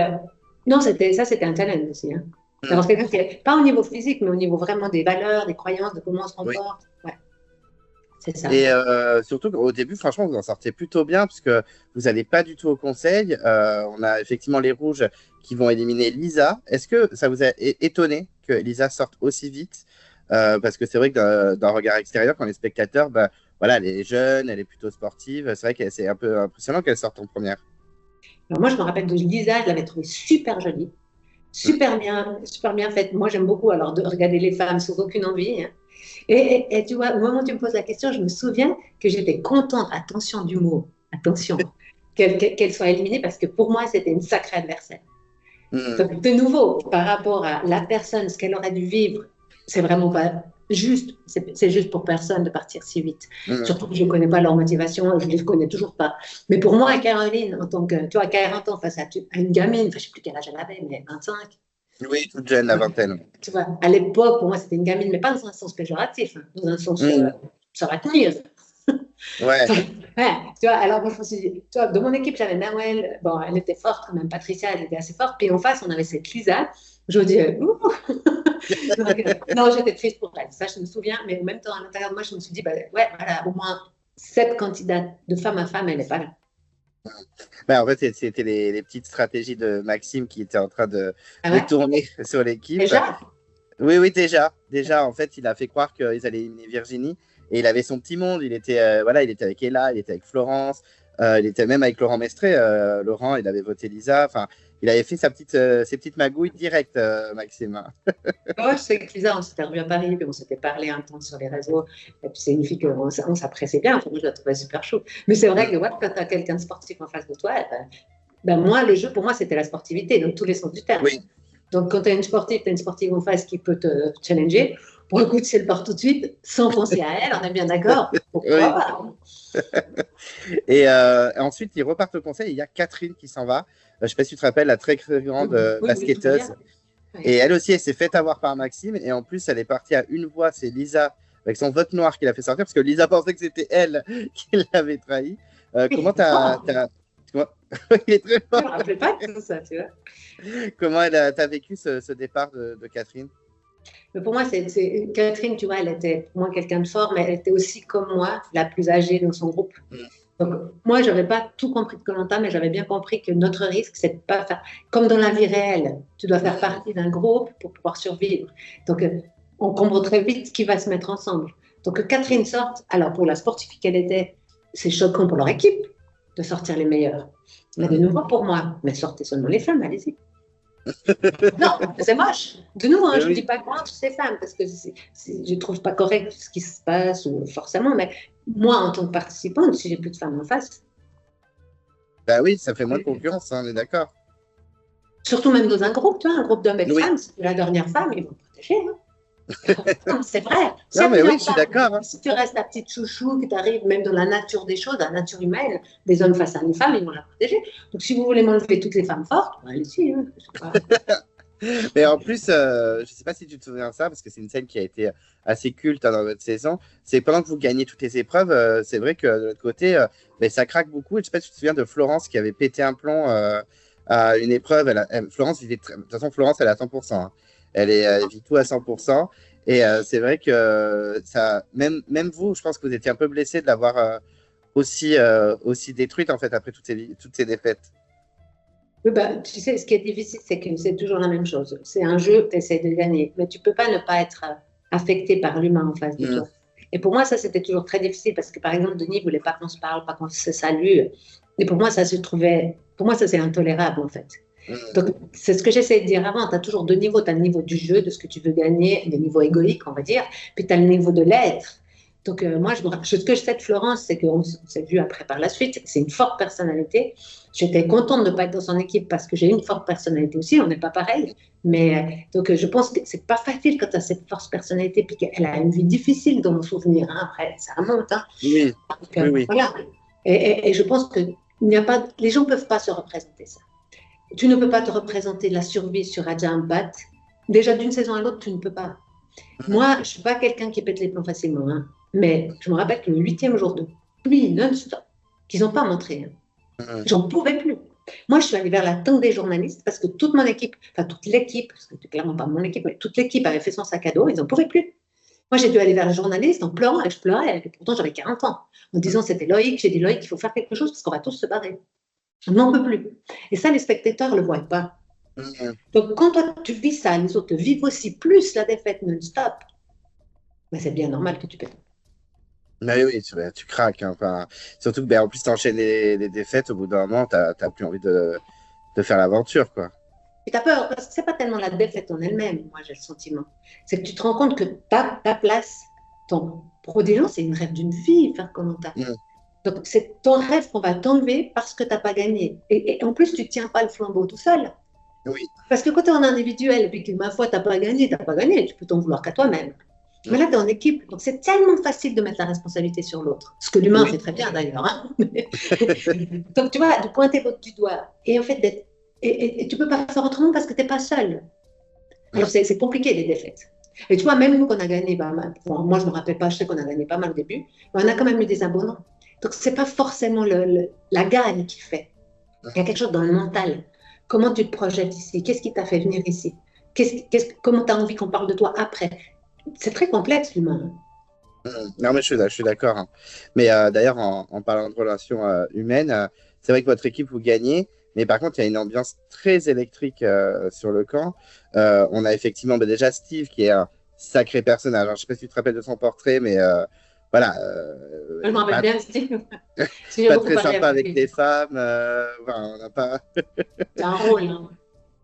non, c'était un challenge aussi. Hein.
Mm.
D'avoir quelqu'un qui est, pas au niveau physique, mais au niveau vraiment des valeurs, des croyances, de comment on se
Oui.
comporte. Ouais, c'est ça.
Et surtout qu'au début, franchement, vous en sortez plutôt bien parce que vous n'allez pas du tout au conseil. On a effectivement les rouges qui vont éliminer Lisa. Est-ce que ça vous a étonné que Lisa sorte aussi vite? Parce que c'est vrai que d'un regard extérieur, quand les spectateurs, bah, voilà, elle est jeune, elle est plutôt sportive. C'est vrai que c'est un peu impressionnant qu'elle sorte en première.
Alors moi, je me rappelle de Lisa, je l'avais trouvée super jolie,
Mm.
super bien faite. Moi, j'aime beaucoup alors de regarder les femmes sans aucune envie. Hein. Et tu vois, au moment où tu me poses la question, je me souviens que j'étais contente, attention du mot, attention, qu'elle soit éliminée parce que pour moi, c'était une sacrée adversaire.
Mm.
Donc, de nouveau, par rapport à la personne, ce qu'elle aurait dû vivre, c'est vraiment pas juste. C'est juste pour personne de partir si vite.
Mm.
Surtout que je ne connais pas leur motivation, je ne les connais toujours pas. Mais pour moi, Caroline, en tant que, tu vois, 40 ans face à une gamine, enfin, je ne sais plus quel âge elle avait, mais 25.
Oui, toute jeune, la vingtaine.
Tu vois, à l'époque, pour moi, c'était une gamine, mais pas dans un sens péjoratif, hein, dans un sens,
Mm.
ça va tenir.
Ouais.
Ouais, tu vois, alors moi, je me suis dit, tu vois, de mon équipe, j'avais Nawel, bon, elle était forte quand même, Patricia, elle était assez forte, puis en face, on avait cette Lisa, je me dis, ouh. Donc, non, j'étais triste pour elle, ça, je me souviens, mais en même temps, à l'intérieur de moi, je me suis dit, bah, ouais, voilà, au moins, cette candidate de femme à femme, elle n'est pas là.
Bah, en fait, c'était les petites stratégies de Maxime qui étaient en train
Ah
de
ouais?
tourner sur l'équipe.
Déjà?
Oui, oui, déjà. Déjà, en fait, il a fait croire qu'ils allaient éliminer Virginie et il avait son petit monde. Il était, voilà, il était avec Ella, il était avec Florence, il était même avec Laurent Mestré. Laurent, il avait voté Lisa. Enfin, il avait fait ses petites magouilles directes, Maxime.
Ouais, je sais que Lisa, on s'était revu à Paris, puis on s'était parlé un temps sur les réseaux. Et puis c'est une fille qu'on on s'appréciait bien. Enfin, moi, je la trouvais super chou. Mais c'est vrai que ouais, quand tu as quelqu'un de sportif en face de toi, ben, moi, le jeu, pour moi, c'était la sportivité, dans tous les sens du terme.
Oui.
Donc, quand tu as une sportive en face qui peut te challenger, pour le coup, si elle part tout de suite, sans penser à elle, on est bien d'accord. Pourquoi
Oui.
pas?
Et ensuite, ils repartent au conseil. Il y a Catherine qui s'en va. Je ne sais pas si tu te rappelles, la très grande
Oui, oui, très
basketteuse.
bien. Oui.
Et elle aussi, elle s'est fait avoir par Maxime. Et en plus, elle est partie à une voix. C'est Lisa, avec son vote noir, qui l'a fait sortir, parce que Lisa pensait que c'était elle qui l'avait trahi.
Oui,
Comment t'as. Comment... Il est très
je ne
fort.
me rappelais pas de tout ça, tu vois.
Comment t'as vécu ce départ de Catherine?
Mais pour moi, Catherine, tu vois, elle était pour moi quelqu'un de fort, mais elle était aussi comme moi, la plus âgée dans son groupe.
Mm.
Donc, moi, je n'avais pas tout compris de Koh-Lanta, mais j'avais bien compris que notre risque, c'est de pas faire comme dans la vie réelle. Tu dois faire partie d'un groupe pour pouvoir survivre. Donc, on comprend très vite ce qui va se mettre ensemble. Donc, que Catherine sorte, alors pour la sportive qu'elle était, c'est choquant pour leur équipe de sortir les meilleurs. Mais de nouveau pour moi, mais sortez seulement les femmes, allez-y. Non, c'est moche. De nouveau, hein, je ne
Oui.
dis pas contre ces femmes parce que je ne trouve pas correct ce qui se passe, ou forcément, mais moi, en tant que participante, si j'ai plus de femmes en face,
Bah oui, ça fait moins de concurrence, hein, on est d'accord.
surtout même dans un groupe, tu vois, un groupe d'hommes et de
Oui.
femmes, c'est la dernière femme, ils vont protéger. Hein. Non, c'est vrai.
Non, mais oui, je suis
femmes,
d'accord. Hein.
si tu restes la petite chouchou, que tu arrives même dans la nature des choses, dans la nature humaine, des hommes face à une femme, ils vont la protéger. Donc, si vous voulez m'enlever toutes les femmes fortes, allez-y. Hein,
Mais en plus, je ne sais pas si tu te souviens de ça, parce que c'est une scène qui a été assez culte hein, dans votre saison. C'est pendant que vous gagnez toutes les épreuves, c'est vrai que de l'autre côté, ça craque beaucoup. Et je ne sais pas si tu te souviens de Florence qui avait pété un plomb à une épreuve. Florence vivait de toute façon, Florence, elle est à 100%. Hein. Elle vit tout à 100%. Et c'est vrai que ça, même vous, je pense que vous étiez un peu blessé de l'avoir aussi détruite en fait après toutes ces défaites.
Oui, bah, tu sais, ce qui est difficile, c'est que c'est toujours la même chose. C'est un jeu, tu essaies de gagner, mais tu ne peux pas ne pas être affecté par l'humain en face de toi. Et pour moi, ça, c'était toujours très difficile parce que, par exemple, Denis ne voulait pas qu'on se parle, pas qu'on se salue. Et pour moi, ça se trouvait, pour moi, ça, c'est intolérable, en fait.
Mm.
Donc, c'est ce que j'essaie de dire avant. Tu as toujours deux niveaux. Tu as le niveau du jeu, de ce que tu veux gagner, le niveau égoïque, on va dire. Puis tu as le niveau de l'être. Donc, moi, ce que je sais de Florence, c'est qu'on s'est vu après par la suite, c'est une forte personnalité. J'étais contente de ne pas être dans son équipe parce que j'ai une forte personnalité aussi. On n'est pas pareil. Mais donc, je pense que c'est pas facile quand tu as cette forte personnalité puis qu'elle a une vie difficile dans mon souvenir. Hein. Après, ça remonte. Hein.
Oui,
Donc,
oui, oui.
voilà. Et je pense que il n'y a pas, les gens ne peuvent pas se représenter ça. Tu ne peux pas te représenter la survie sur Raja Ampat. Déjà, d'une saison à l'autre, tu ne peux pas.
Mm.
Moi, je ne suis pas quelqu'un qui pète les plombs facilement, hein. Mais je me rappelle que le 8e jour de pluie non-stop, qu'ils n'ont pas montré, hein.
Mm.
J'en pouvais plus. Moi, je suis allée vers la tente des journalistes parce que toute mon équipe, enfin toute l'équipe, parce que c'était clairement pas mon équipe, mais toute l'équipe avait fait son sac à dos, ils n'en pouvaient plus. Moi, j'ai dû aller vers les journalistes en pleurant, et je pleurais, et pourtant j'avais 40 ans, en disant c'était Loïc, j'ai dit Loïc, il faut faire quelque chose parce qu'on va tous se barrer. On n'en peut plus. Et ça, les spectateurs ne le voient pas.
Mm.
Donc, quand toi, tu vis ça, les autres vivent aussi plus la défaite non-stop, ben, c'est bien normal que tu pètes.
Mais oui, tu craques, hein. Enfin, surtout que, ben, en plus, t'enchaînes les défaites, au bout d'un moment, t'as plus envie de faire l'aventure, quoi.
Et tu as peur, parce que ce n'est pas tellement la défaite en elle-même, moi j'ai le sentiment. C'est que tu te rends compte que ta place, pour des gens, c'est une rêve d'une vie, faire commentaire.
Mm.
Donc c'est ton rêve qu'on va t'enlever parce que tu n'as pas gagné. Et en plus, tu ne tiens pas le flambeau tout seul.
Oui.
Parce que quand tu es en individuel et puis que ma foi, tu n'as pas gagné, tu n'as pas gagné, tu peux t'en vouloir qu'à toi-même. Mais là, tu es en équipe, donc c'est tellement facile de mettre la responsabilité sur l'autre. Ce que l'humain
Oui.
fait très bien d'ailleurs. Hein. Donc tu vois, de pointer l'autre du doigt et en fait d'être. Et tu ne peux pas faire autrement parce que tu n'es pas seul.
Mm.
Alors c'est compliqué les défaites. Et tu vois, même nous qu'on a gagné, bah, moi je ne me rappelle pas, je sais qu'on a gagné pas mal au début, mais on a quand même eu des abandons. Donc ce n'est pas forcément la gagne qui fait. Il y a quelque chose dans le mental. Comment tu te projettes ici? Qu'est-ce qui t'a fait venir ici? Comment tu as envie qu'on parle de toi après? C'est très complexe l'humain.
Mm. Non, mais je suis d'accord, hein. Mais d'ailleurs, en parlant de relations humaines, c'est vrai que votre équipe, vous gagnez, mais par contre, il y a une ambiance très électrique sur le camp. On a effectivement bah, déjà Steve, qui est un sacré personnage. Alors, je ne sais pas si tu te rappelles de son portrait, mais voilà,
Je me rappelle bien, Steve. J'ai
pas
beaucoup
très
parlé
sympa
avec
avec
lui.
les femmes. Voilà, on n'a pas.
C'est un rôle. Hein.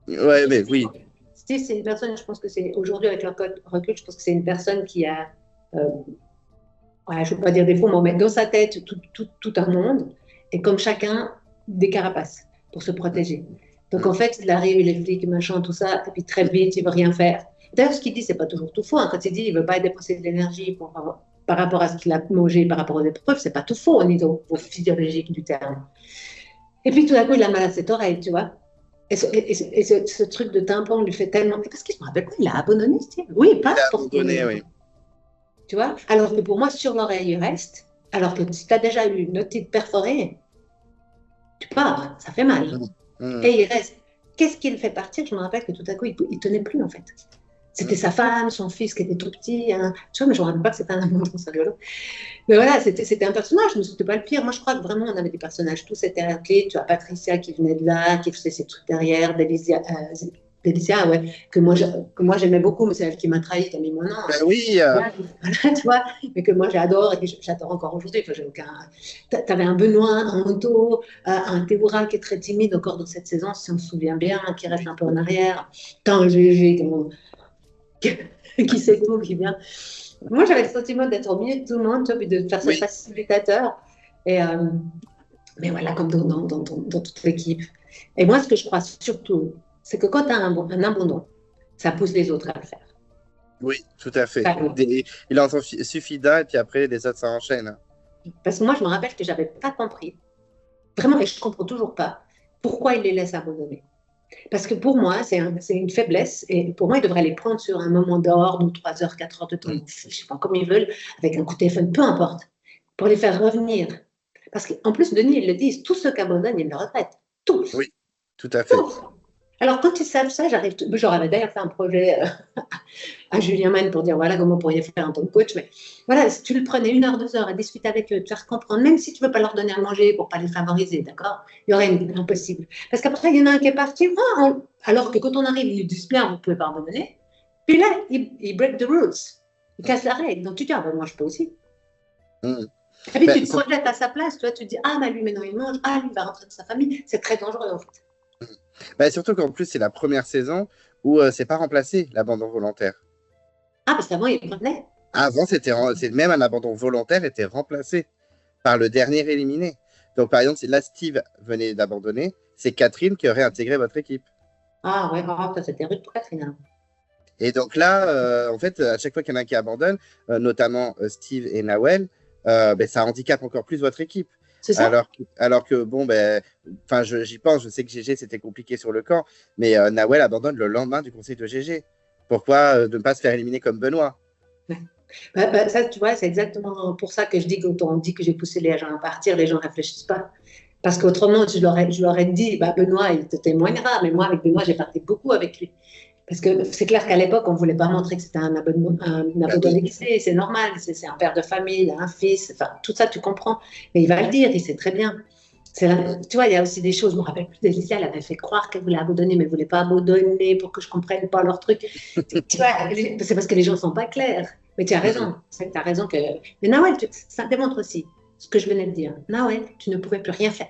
Ouais, mais oui.
Steve, c'est une personne, je pense que c'est aujourd'hui avec le recul, je pense que c'est une personne qui a ouais, je ne veux pas dire des faux mots, mais dans sa tête, tout un monde, et comme chacun, des carapaces pour se protéger. Donc en fait, il arrive, les flics, machin, tout ça, et puis très vite, il ne veut rien faire. D'ailleurs, ce qu'il dit, c'est pas toujours tout faux. Hein. Quand il dit qu'il ne veut pas dépenser de l'énergie par rapport à ce qu'il a mangé, par rapport aux épreuves, c'est pas tout faux au niveau physiologique du terme. Et puis tout d'un coup, il a mal à cette oreille, tu vois. Et ce truc de tympan lui fait tellement. Parce qu'il se me rappelle quoi, il a abandonné, Steve. Oui, il
Il a
part pour
abandonné, oui.
tu vois. Alors que pour moi, sur l'oreille, il reste. Alors que si tu as déjà eu une otite perforée, tu pars, ça fait mal.
Mm. Mm.
Et il reste. Qu'est-ce qui le fait partir? Je me rappelle que tout à coup, il ne tenait plus, en fait. C'était sa femme, son fils qui était tout petit. Hein. Tu vois, mais je ne me rappelle pas que c'était un amour, c'est rigolo. Mais voilà, c'était un personnage, mais c'était pas le pire. Moi, je crois que vraiment, on avait des personnages tous hétéroclites. Tu as Patricia qui venait de là, qui faisait ses trucs derrière, Délicia, ouais, que moi j'aimais beaucoup, mais c'est elle qui m'a trahi, qui a mis mon nom.
Ben oui,
Voilà, tu vois, mais que moi j'adore et que j'adore encore aujourd'hui. Enfin, t'avais un Benoît, un Anto, un Théoura qui est très timide encore dans cette saison, si on se souvient bien, qui reste un peu en arrière. T'as un GG qui sait tout, qui vient. Moi j'avais le sentiment d'être au milieu de tout le monde, tu vois, puis de faire ce
oui.
facilitateur. Et, mais voilà, comme dans toute l'équipe. Et moi, ce que je crois surtout, c'est que quand tu as un abandon, ça pousse les autres à le faire.
Oui, tout à fait.
Ça,
Il en suffit d'un, et puis après, les autres s'enchaînent.
parce que moi, je me rappelle que je n'avais pas compris, vraiment, et je ne comprends toujours pas, pourquoi il les laisse abandonner. Parce que pour moi, c'est une faiblesse, et pour moi, ils devraient les prendre sur un moment d'or, ou 3 heures, 4 heures de temps, je ne sais pas, comme ils veulent, avec un coup de téléphone, peu importe, pour les faire revenir. Parce qu'en plus, Denis, ils le disent, tous ceux qui abandonnent, ils le regrettent. Tous.
Oui, tout à fait.
Tous. Alors, quand ils savent ça, j'aurais d'ailleurs fait un projet à Julien Mann pour dire voilà comment vous pourriez faire en tant que coach. Mais voilà, si tu le prenais 1 heure, 2 heures à discuter avec eux, te faire comprendre, même si tu ne veux pas leur donner à manger pour ne pas les favoriser, d'accord, il y aurait impossible. Parce qu'après, il y en a un qui est parti, alors que quand on arrive, ils lui disent bien, vous ne pouvez pas abandonner. Puis là, il break the rules. Il casse la règle. Donc tu dis, ah ben moi je peux aussi.
Mm.
Et puis
Ben,
tu te projettes à sa place, tu vois, tu te dis, ah ben lui maintenant il mange, ah lui il va rentrer de sa famille. C'est très dangereux en fait.
Bah, surtout qu'en plus, c'est la première saison où c'est pas remplacé, l'abandon volontaire.
Ah, parce qu'avant, il prenait.
Avant, même un abandon volontaire était remplacé par le dernier éliminé. Donc, par exemple, si là, Steve venait d'abandonner, c'est Catherine qui aurait intégré votre équipe.
Ah, ouais, ah, ça, c'était rude pour Catherine. Hein.
Et donc là, en fait, à chaque fois qu'il y en a un qui abandonne, notamment Steve et Nawel, ben, ça handicape encore plus votre équipe.
C'est ça?
Alors que bon, ben, j'y pense, je sais que GG c'était compliqué sur le camp, mais Nawel abandonne le lendemain du conseil de GG. Pourquoi de ne pas se faire éliminer comme Benoît?
Ça, tu vois, c'est exactement pour ça que je dis, quand on dit que j'ai poussé les gens à partir, les gens ne réfléchissent pas. Parce qu'autrement, je leur ai dit, bah, Benoît, il te témoignera, mais moi, avec Benoît, j'ai parlé beaucoup avec lui. Parce que c'est clair qu'à l'époque, on ne voulait pas montrer que c'était un abandon excès, c'est normal, c'est un père de famille, il a un fils, enfin, tout ça, tu comprends. Mais il va le dire, il sait très bien. Tu vois, il y a aussi des choses, je me rappelle plus d'Elicia, elle avait fait croire qu'elle voulait abandonner, mais elle ne voulait pas abandonner pour que je ne comprenne pas leur truc. Tu vois, c'est parce que les gens ne sont pas clairs. Mais tu as raison, tu as raison que... Mais Nawel, ça démontre aussi ce que je venais de dire. Nawel, tu ne pouvais plus rien faire.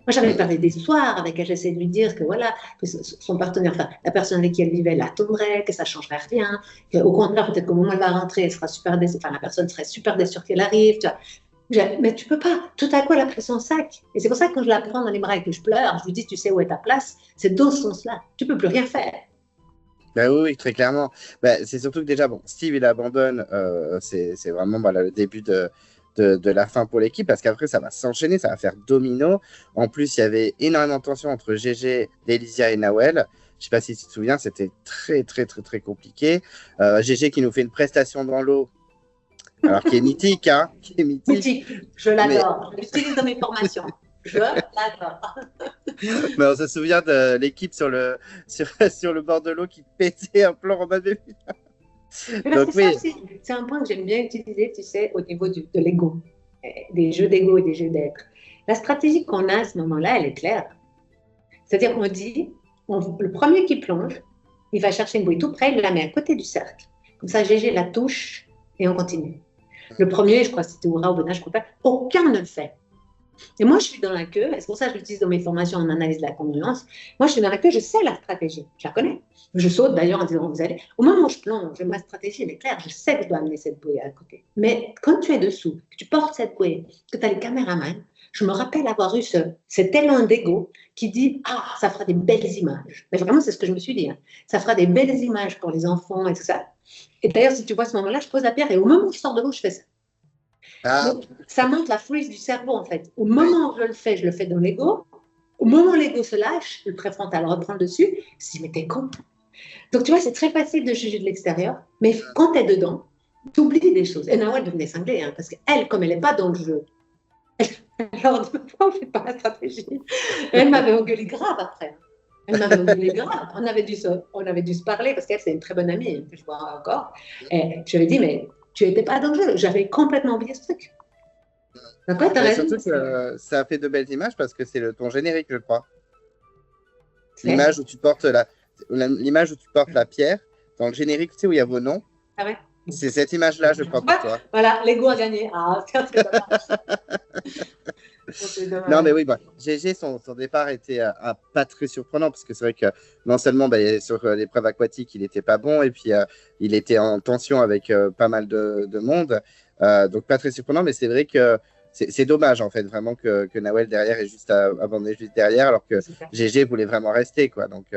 Moi, j'avais parlé des soirs avec elle, j'essayais de lui dire que voilà, que son partenaire, enfin, la personne avec qui elle vivait l'attendrait, que ça ne changerait rien, qu'au contraire, peut-être qu'au moment où elle va rentrer, elle sera super enfin, la personne serait super déçue qu'elle arrive, tu vois. Mais tu peux pas, tout à coup, elle a pris son sac. Et c'est pour ça que quand je la prends dans les bras et que je pleure, je lui dis, tu sais où est ta place, c'est dans ce sens-là. Tu peux plus rien faire.
Ben oui, très clairement. Ben, c'est surtout que déjà, bon, Steve, il abandonne, c'est vraiment voilà, le début de la fin pour l'équipe, parce qu'après, ça va s'enchaîner, ça va faire domino. En plus, il y avait énormément de tension entre GG, Elysia et Nawel. Je sais pas si tu te souviens, c'était très, très, très, très compliqué. GG qui nous fait une prestation dans l'eau, alors qui est mythique, hein, qui est mythique.
Mythique, je l'adore. Je l'utilise dans mes formations. Je l'adore.
Mais on se souvient de l'équipe sur le bord de l'eau qui pétait un plan en bas de
Donc, oui. C'est un point que j'aime bien utiliser, tu sais, au niveau de l'ego, des jeux d'ego et des jeux d'être. La stratégie qu'on a à ce moment-là, elle est claire. C'est-à-dire qu'on dit, le premier qui plonge, il va chercher une bouée tout près, il la met à côté du cercle. Comme ça, GG la touche et on continue. Le premier, je crois que c'était Oura ou Bena, je ne crois pas, aucun ne le fait. Et moi, je suis dans la queue, et c'est pour ça que je l'utilise dans mes formations en analyse de la congruence. Moi, je suis dans la queue, je sais la stratégie, je la connais. Je saute d'ailleurs en disant, vous allez. Au moment où je plonge, ma stratégie, elle est claire, je sais que je dois amener cette bouée à côté. Mais quand tu es dessous, que tu portes cette bouée, que tu as les caméramans, je me rappelle avoir eu cet élan d'ego qui dit, ah, ça fera des belles images. Mais vraiment, c'est ce que je me suis dit. Hein. Ça fera des belles images pour les enfants et tout ça. Et d'ailleurs, si tu vois à ce moment-là, je pose la pierre et au moment où je sors de l'eau, je fais ça. Ah. Donc, ça montre la freeze du cerveau, en fait. Au moment où je le fais dans l'ego. Au moment où l'ego se lâche, le préfrontal reprend le dessus. Je me dis, mais t'es con. Donc, tu vois, c'est très facile de juger de l'extérieur. Mais quand t'es dedans, t'oublies des choses. Et Nawel devenait cinglée, hein, parce qu'elle, comme elle n'est pas dans le jeu, alors, pourquoi on ne fait pas la stratégie? Elle m'avait engueulé grave après. Elle m'avait engueulé grave. On avait dû se parler, parce qu'elle, c'est une très bonne amie, que je vois encore. Et je lui ai dit, mais tu n'étais pas dans le jeu. J'avais complètement oublié ce truc.
D'accord, t'as raison. Surtout que ça a fait de belles images parce que c'est ton générique, je crois. L'image où tu portes l'image où tu portes la pierre dans le générique, tu sais où il y a vos noms.
Ah ouais.
C'est cette image-là, je crois, pour toi.
Voilà, l'ego a gagné. Ah, c'est dommage.
Non, mais oui, GG, son départ était pas très surprenant parce que c'est vrai que non seulement sur l'épreuve aquatique, il n'était pas bon et puis il était en tension avec pas mal de monde. Donc, pas très surprenant, mais c'est vrai que c'est dommage, en fait, vraiment que Nawel derrière est juste abandonné juste derrière alors que GG voulait vraiment rester, quoi. Donc,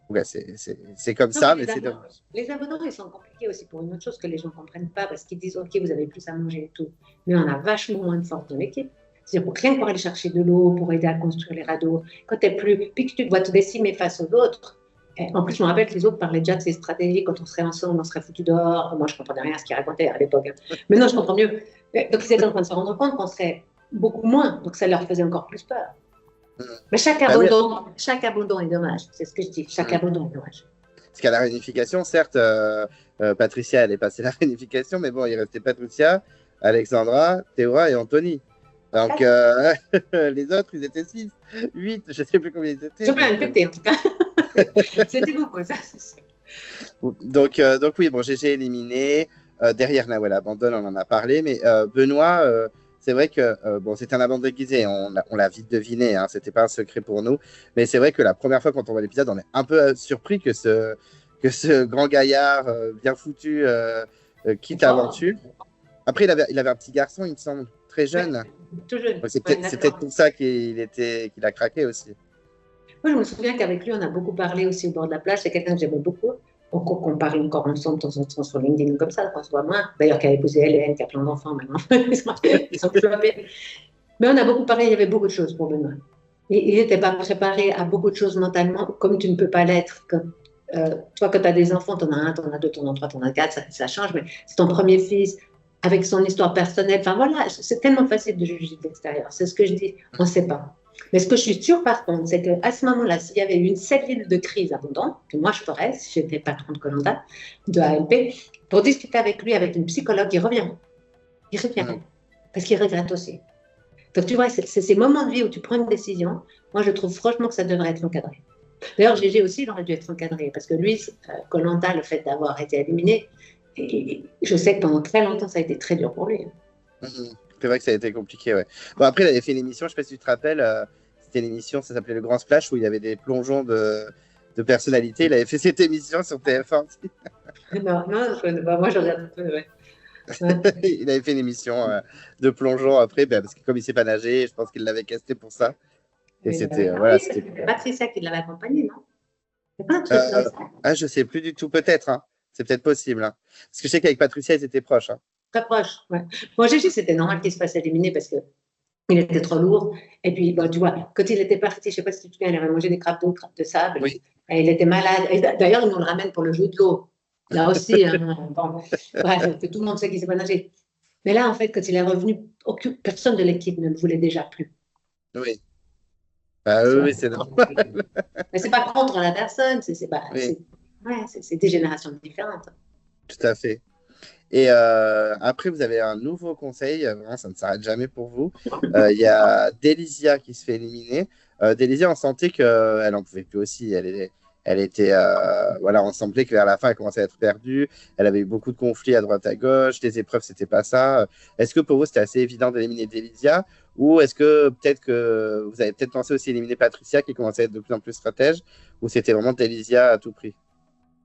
ouais, c'est comme ça, mais c'est dommage.
Les abandons, ils sont compliqués aussi pour une autre chose que les gens ne comprennent pas parce qu'ils disent, OK, vous avez plus à manger et tout. Mais on a vachement moins de force dans l'équipe. C'est-à-dire rien que pour aller chercher de l'eau, pour aider à construire les radeaux. Quand tu es plus, puis que tu dois te décimer face aux autres. Et en plus, je me rappelle que les autres parlaient déjà de ces stratégies. Quand on serait ensemble, on serait foutus dehors. Moi, je ne comprenais rien à ce qu'ils racontaient à l'époque. Hein. Maintenant, je comprends mieux. Donc, ils étaient en train de se rendre compte qu'on serait beaucoup moins. Donc, ça leur faisait encore plus peur. Mais chaque abandon est dommage. C'est ce que je dis. Chaque abandon est dommage.
Parce qu'à la réunification, certes, Patricia, elle est passée la réunification, mais bon, il restait Patricia, Alexandra, Théora et Anthony. Donc, les autres, ils étaient 6, 8, je ne sais plus combien ils étaient.
Je peux répéter, en tout cas. C'était beaucoup, ça.
Donc oui, bon, GG éliminé. Derrière, Nawel abandonne, on en a parlé. Mais Benoît, c'est vrai que bon, c'était un amant déguisé, on l'a vite deviné, hein, c'était pas un secret pour nous. Mais c'est vrai que la première fois quand on voit l'épisode, on est un peu surpris que ce grand gaillard bien foutu quitte l'aventure. Après, il avait un petit garçon, il me semble, très
Ouais,
jeune.
tout jeune.
C'est
Ouais,
peut-être pour ça qu'il a craqué aussi.
moi, je me souviens qu'avec lui, on a beaucoup parlé aussi au bord de la plage. C'est quelqu'un que j'aimais beaucoup. On parle encore ensemble de temps en temps sur LinkedIn comme ça, on se voit moins. D'ailleurs, qui a épousé elle, qui a plein d'enfants maintenant. Ils sont plus appelés. Mais on a beaucoup parlé, il y avait beaucoup de choses pour Benoît. Et il n'était pas préparé à beaucoup de choses mentalement, comme tu ne peux pas l'être. Toi, quand tu as des enfants, tu en as un, tu en as deux, tu en as trois, tu en as quatre, ça change, mais c'est ton premier fils, avec son histoire personnelle. Enfin voilà, c'est tellement facile de juger de l'extérieur. C'est ce que je dis, on ne sait pas. Mais ce que je suis sûre, par contre, c'est qu'à ce moment-là, s'il y avait eu une cellule de crise abondante, que moi je ferais, si j'étais patron de Koh-Lanta, de ALP, pour discuter avec lui, avec une psychologue, il revient. Il revient. Parce qu'il regrette aussi. Donc, tu vois, c'est ces moments de vie où tu prends une décision. Moi, je trouve franchement que ça devrait être encadré. D'ailleurs, Gégé aussi, il aurait dû être encadré. Parce que lui, Koh-Lanta, le fait d'avoir été éliminé, et je sais que pendant très longtemps, ça a été très dur pour lui.
C'est vrai que ça a été compliqué, ouais. Bon, après, il avait fait une émission, je ne sais pas si tu te rappelles, c'était l'émission, ça s'appelait Le Grand Splash, où il y avait des plongeons de personnalité. Il avait fait cette émission sur TF1.
Non, je connais pas. Moi, je regarde un peu, ouais.
Il avait fait une émission de plongeon après, parce que comme il ne sait pas nager, je pense qu'il l'avait casté pour ça. Et c'était, voilà.
C'était Patricia qui l'avait accompagné, non? C'est pas un truc comme ça.
Je ne sais plus du tout, peut-être. Hein. C'est peut-être possible. Hein. Parce que je sais qu'avec Patricia, ils étaient proches. Hein.
Très proche, ouais. Moi, Gégé, c'était normal qu'il se fasse éliminer parce qu'il était trop lourd. Et puis, bon, tu vois, quand il était parti, je ne sais pas si tu te souviens, il avait mangé des crabes d'eau, crabes de sable.
Oui.
Et il était malade. D'ailleurs, ils nous le ramènent pour le jeu de l'eau. Là aussi, bon, bref, tout le monde sait qu'il ne sait pas nager. Mais là, en fait, quand il est revenu, personne de l'équipe ne le voulait déjà plus.
Oui. Oui, c'est normal.
Mais c'est pas contre la personne, c'est des générations différentes.
Tout à fait. Et après, vous avez un nouveau conseil, vraiment, ça ne s'arrête jamais pour vous. Il y a Delisia qui se fait éliminer. Delisia, on sentait qu'elle n'en pouvait plus aussi. Elle était, voilà, on semblait que vers la fin, elle commençait à être perdue. Elle avait eu beaucoup de conflits à droite à gauche. Les épreuves, c'était pas ça. Est-ce que pour vous, c'était assez évident d'éliminer Delisia? Ou est-ce que peut-être que vous avez peut-être pensé aussi éliminer Patricia qui commençait à être de plus en plus stratège? Ou c'était vraiment Delisia à tout prix?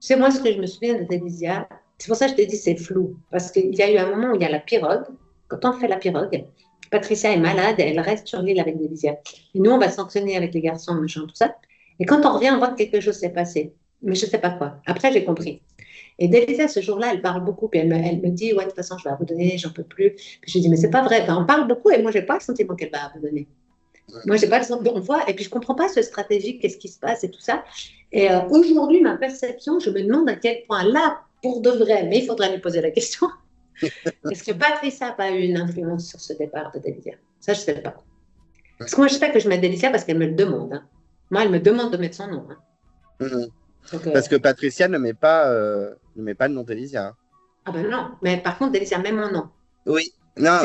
C'est moi ce que je me souviens de Delisia. C'est pour ça que je t'ai dit c'est flou. Parce qu'il y a eu un moment où il y a la pirogue. Quand on fait la pirogue, Patricia est malade, elle reste sur l'île avec Delisia. Et nous, on va sanctionner avec les garçons, machin, tout ça. Et quand on revient, on voit que quelque chose s'est passé. Mais je ne sais pas quoi. Après, j'ai compris. Et Delisia, ce jour-là, elle parle beaucoup. Puis elle me dit, ouais, de toute façon, je vais abandonner, j'en peux plus. Puis je lui dis, mais c'est pas vrai. Enfin, on parle beaucoup et moi, je n'ai pas le sentiment qu'elle va abandonner. Moi, j'ai pas le sentiment. On voit, et puis je ne comprends pas ce stratégique, qu'est-ce qui se passe et tout ça. Et aujourd'hui, ma perception, je me demande à quel point, là, pour de vrai, mais il faudrait lui poser la question, est-ce que Patricia n'a pas eu une influence sur ce départ de Delisia? Ça, je ne sais pas. Parce que moi, je sais que je mets Delisia parce qu'elle me le demande. Hein. Moi, elle me demande de mettre son nom. Hein.
Donc, parce que Patricia ne met pas le nom Delisia. Hein.
Ah ben non, mais par contre, Delisia met mon nom.
Oui, non,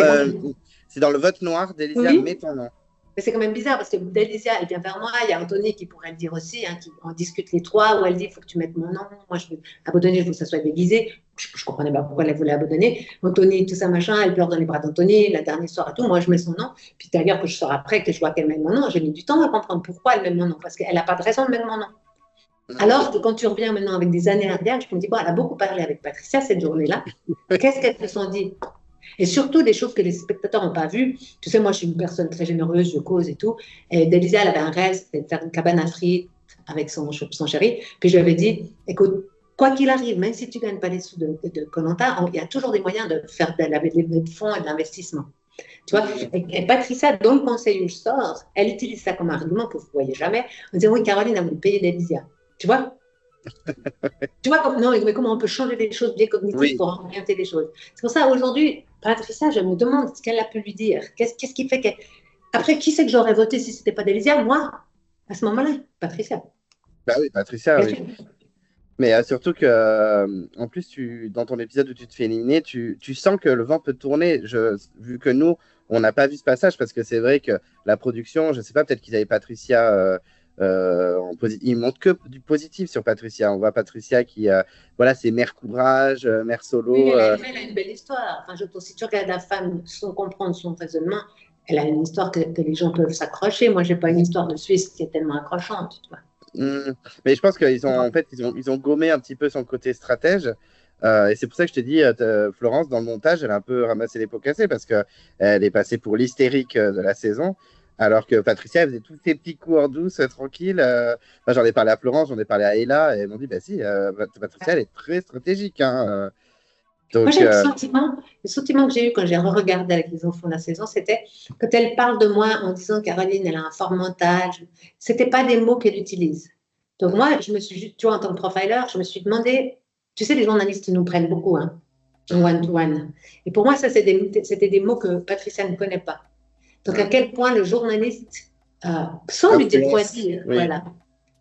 c'est dans le vote noir, Delisia met ton nom.
Mais c'est quand même bizarre parce que Delisia, elle vient vers moi. Il y a Anthony qui pourrait le dire aussi. Hein, on discute les trois où elle dit il faut que tu mettes mon nom. Moi, je veux abandonner, je veux que ça soit déguisé. Je ne comprenais pas pourquoi elle voulait abandonner. Anthony, tout ça, machin, elle pleure dans les bras d'Anthony. La dernière soirée, tout. Moi, je mets son nom. Puis d'ailleurs, que je sors après, que je vois qu'elle met mon nom, j'ai mis du temps à comprendre pourquoi elle met mon nom. Parce qu'elle n'a pas de raison de mettre mon nom. Alors que quand tu reviens maintenant avec des années arrière, je me dis, bon, elle a beaucoup parlé avec Patricia cette journée-là. Qu'est-ce qu'elles se sont dit? Et surtout des choses que les spectateurs n'ont pas vues. Tu sais, moi, je suis une personne très généreuse, je cause et tout. Et Delisia, elle avait un rêve, c'était de faire une cabane à frites avec son chéri. Puis je lui avais dit, écoute, quoi qu'il arrive, même si tu ne gagnes pas les sous de Koh-Lanta, il y a toujours des moyens de faire de fonds et de l'investissement. Tu vois, et Patricia, dans le conseil où je sors, elle utilise ça comme argument que vous ne voyez jamais. On dit, oui, Caroline a voulu payer Delisia. Tu vois? Tu vois, mais comment on peut changer les choses bien cognitives pour orienter les choses. C'est pour ça, aujourd'hui, Patricia, je me demande ce qu'elle a pu lui dire. Qu'est-ce qui fait que... Après, qui c'est que j'aurais voté si ce n'était pas Delisia? Moi, à ce moment-là, Patricia.
Bah oui, Patricia, oui. Mais surtout que, en plus, dans ton épisode où tu te fais éliminer, tu sens que le vent peut tourner. Vu que nous, on n'a pas vu ce passage, parce que c'est vrai que la production, je ne sais pas, peut-être qu'ils avaient Patricia Il montre que du positif sur Patricia. On voit Patricia qui, voilà, c'est mère courage, mère
Oui,
solo.
elle a une belle histoire. Enfin, je pense, si tu regardes la femme sans comprendre son raisonnement, elle a une histoire que les gens peuvent s'accrocher. Moi, j'ai pas une histoire de Suisse qui est tellement accrochante, tu vois.
Mais je pense qu'ils ont, en fait, ils ont gommé un petit peu son côté stratège. Et c'est pour ça que je te dis, Florence, dans le montage, elle a un peu ramassé les pots cassés parce qu'elle est passée pour l'hystérique de la saison. Alors que Patricia, elle faisait tous ses petits coups en douce, tranquille. Enfin, j'en ai parlé à Florence, j'en ai parlé à Ella, et elles m'ont dit, bah si, Patricia, elle est très stratégique, hein.
Moi,
Donc,
j'ai le sentiment que j'ai eu quand j'ai re-regardé avec les enfants la saison, c'était quand elle parle de moi en disant Caroline, elle a un fort mental. C'était pas des mots qu'elle utilise. Donc moi, je me suis, tu vois, en tant que profiler, je me suis demandé, tu sais, les journalistes nous prennent beaucoup, hein, en one-to-one. Et pour moi, ça, c'était des mots que Patricia ne connaît pas. Donc, à quel point le journaliste, sans lui dire quoi dire,
oui.
voilà.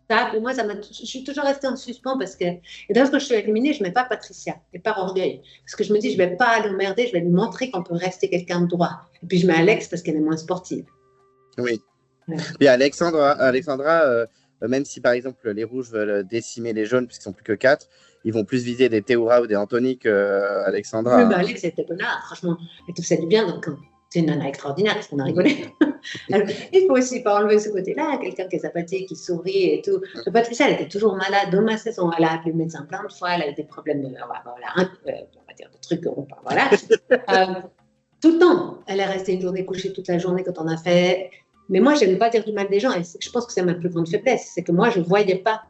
Ça, pour moi, je suis toujours restée en suspens parce que, et d'ailleurs, quand je suis éliminée, je ne mets pas Patricia, et par orgueil. Parce que je me dis, je ne vais pas l'emmerder, je vais lui montrer qu'on peut rester quelqu'un de droit. Et puis, je mets Alex parce qu'elle est moins sportive.
Oui.
Ouais.
Puis Alexandra, même si par exemple les rouges veulent décimer les jaunes puisqu'ils sont plus que 4, ils vont plus viser des Théoura ou des Anthony que Alexandra.
Oui, bah, Alex était connard, franchement, elle te faisait du bien, donc c'est une nana extraordinaire, parce qu'on a rigolé. Il faut aussi pas enlever ce côté-là, quelqu'un qui est sympathique, qui sourit et tout. Patricia, elle était toujours malade dans ma saison, elle a appelé le médecin plein de fois, elle a eu des problèmes de, voilà, on va dire des trucs, voilà. Tout le temps, elle est restée une journée couchée toute la journée quand on a fait. Mais moi, j'aime pas dire du mal des gens, et je pense que c'est ma plus grande faiblesse, c'est que moi, je voyais pas.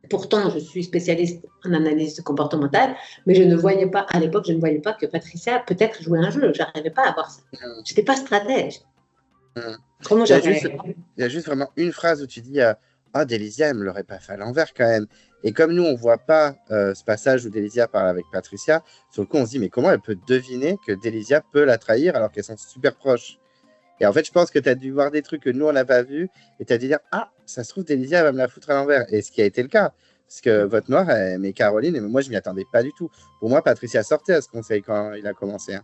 Pourtant, je suis spécialiste en analyse comportementale, mais je ne voyais pas, à l'époque, je ne voyais pas que Patricia peut-être jouait un jeu. Je n'arrivais pas à voir ça. Je n'étais pas stratège. Comment
il y a juste vraiment une phrase où tu dis ah, Délisia, elle me l'aurait pas fait à l'envers quand même. Et comme nous, on voit pas ce passage où Délisia parle avec Patricia, sur le coup, on se dit mais comment elle peut deviner que Délisia peut la trahir alors qu'elles sont super proches? Et en fait, je pense que tu as dû voir des trucs que nous, on n'a pas vus, et tu as dû dire ah, ça se trouve, Délisia va me la foutre à l'envers. Et ce qui a été le cas. Parce que votre noir, mais Caroline, et moi, je m'y attendais pas du tout. Pour moi, Patricia sortait à ce conseil quand il a commencé. Hein.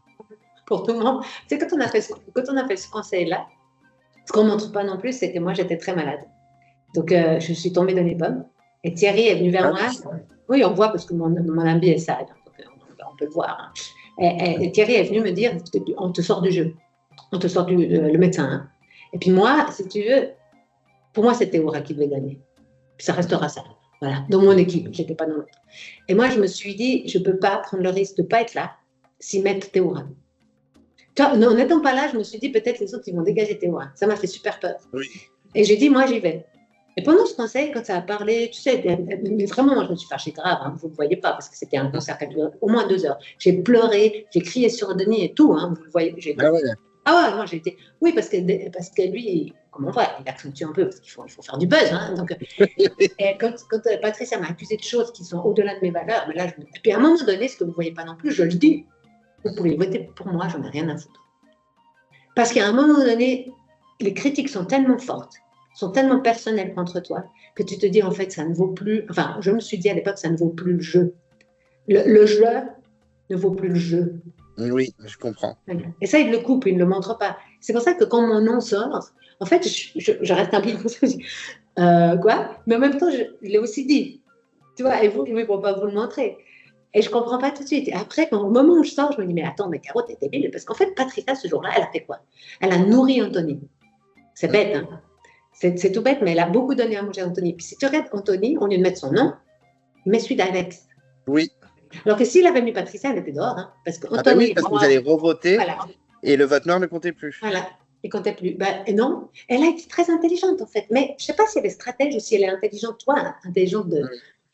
Pour tout le monde. C'est quand on a fait ce conseil-là, ce qu'on ne montre pas non plus, c'est que moi, j'étais très malade. Donc, je suis tombée dans les pommes. Et Thierry est venu vers moi. Oui, on voit parce que mon habit est sale. Donc, on peut le voir. Hein. Et Thierry est venu me dire on te sort du jeu. On te sort le médecin. Hein. Et puis moi, si tu veux, pour moi, c'était Théoura qui devait gagner. Puis ça restera ça. Voilà, dans mon équipe, je n'étais pas dans l'autre. Et moi, je me suis dit, je ne peux pas prendre le risque de ne pas être là s'ils mettent Théoura. En n'étant pas là, je me suis dit, peut-être les autres, ils vont dégager Théoura. Ça m'a fait super peur.
Oui.
Et j'ai dit, moi, j'y vais. Et pendant ce conseil, quand ça a parlé, tu sais, mais vraiment, moi, je me suis fâchée grave, hein, vous ne le voyez pas, parce que c'était un concert qui a duré au moins 2 heures. J'ai pleuré, j'ai crié sur Denis et tout, hein, vous le voyez. Ah ouais, moi j'ai été. Oui, parce que lui, comme on voit, il accentue un peu, parce qu'il faut faire du buzz. Hein, donc, et quand Patricia m'a accusé de choses qui sont au-delà de mes valeurs, mais là, et puis à un moment donné, ce que vous ne voyez pas non plus, je le dis, vous pouvez voter pour moi, j'en ai rien à foutre. Parce qu'à un moment donné, les critiques sont tellement fortes, sont tellement personnelles contre toi, que tu te dis, en fait, ça ne vaut plus. Enfin, je me suis dit à l'époque, ça ne vaut plus le jeu. Le jeu ne vaut plus le jeu.
Oui, je comprends.
Et ça, il le coupe, il ne le montre pas. C'est pour ça que quand mon nom sort, en fait, je reste un peu comme ça. Quoi? Mais en même temps, je l'ai aussi dit. Tu vois, et vous, ils ne vont pas vous le montrer. Et je ne comprends pas tout de suite. Et après, au moment où je sors, je me dis, mais attends, mais Caro, t'es débile. Parce qu'en fait, Patricia, ce jour-là, elle a fait quoi? Elle a nourri Anthony. C'est bête, hein? C'est tout bête, mais elle a beaucoup donné à manger à Anthony. Puis si tu regardes Anthony, au lieu de mettre son nom, il met celui d'Alex.
Oui.
Alors que s'il avait mis Patricia, elle était dehors. Hein, parce que Anthony,
oui, parce que vous allez revoter et le vote noir ne comptait plus.
Voilà, il ne comptait plus. Non, elle a été très intelligente en fait. Mais je ne sais pas si elle est stratège ou si elle est intelligente, toi, intelligente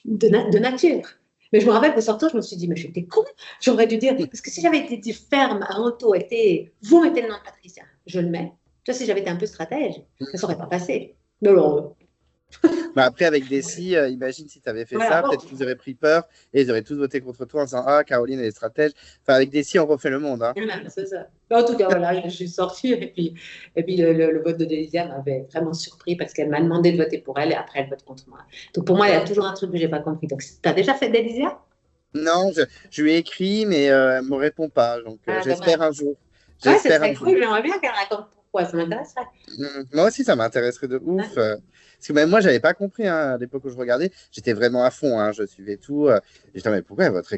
de nature. Mais je me rappelle que sortant, je me suis dit, mais j'étais con. J'aurais dû dire, parce que si j'avais été dit ferme à Anto, vous mettez le nom de Patricia, je le mets. Tu vois, si j'avais été un peu stratège, ça ne serait pas passé. Mais alors,
Mais après, avec Desi, imagine si tu avais fait ça, peut-être qu'ils auraient pris peur et ils auraient tous voté contre toi en disant ah, Caroline, elle est stratège. Enfin, avec Desi, on refait le monde. Hein.
C'est ça. En tout cas, voilà, je suis sortie et puis le vote de Délisia m'avait vraiment surpris parce qu'elle m'a demandé de voter pour elle et après elle vote contre moi. Donc pour moi, il y a toujours un truc que je n'ai pas compris. Donc, tu as déjà fait Délisia?
Non, je lui ai écrit, mais elle ne me répond pas. Donc, j'espère un jour.
Ouais, c'est très cool. J'aimerais bien qu'elle raconte pourquoi ça m'intéresserait.
Moi aussi, ça m'intéresserait de
Ouais.
ouf. Parce que même moi, j'avais pas compris hein, à l'époque où je regardais. J'étais vraiment à fond. Hein, je suivais tout. Et j'étais, mais pourquoi votre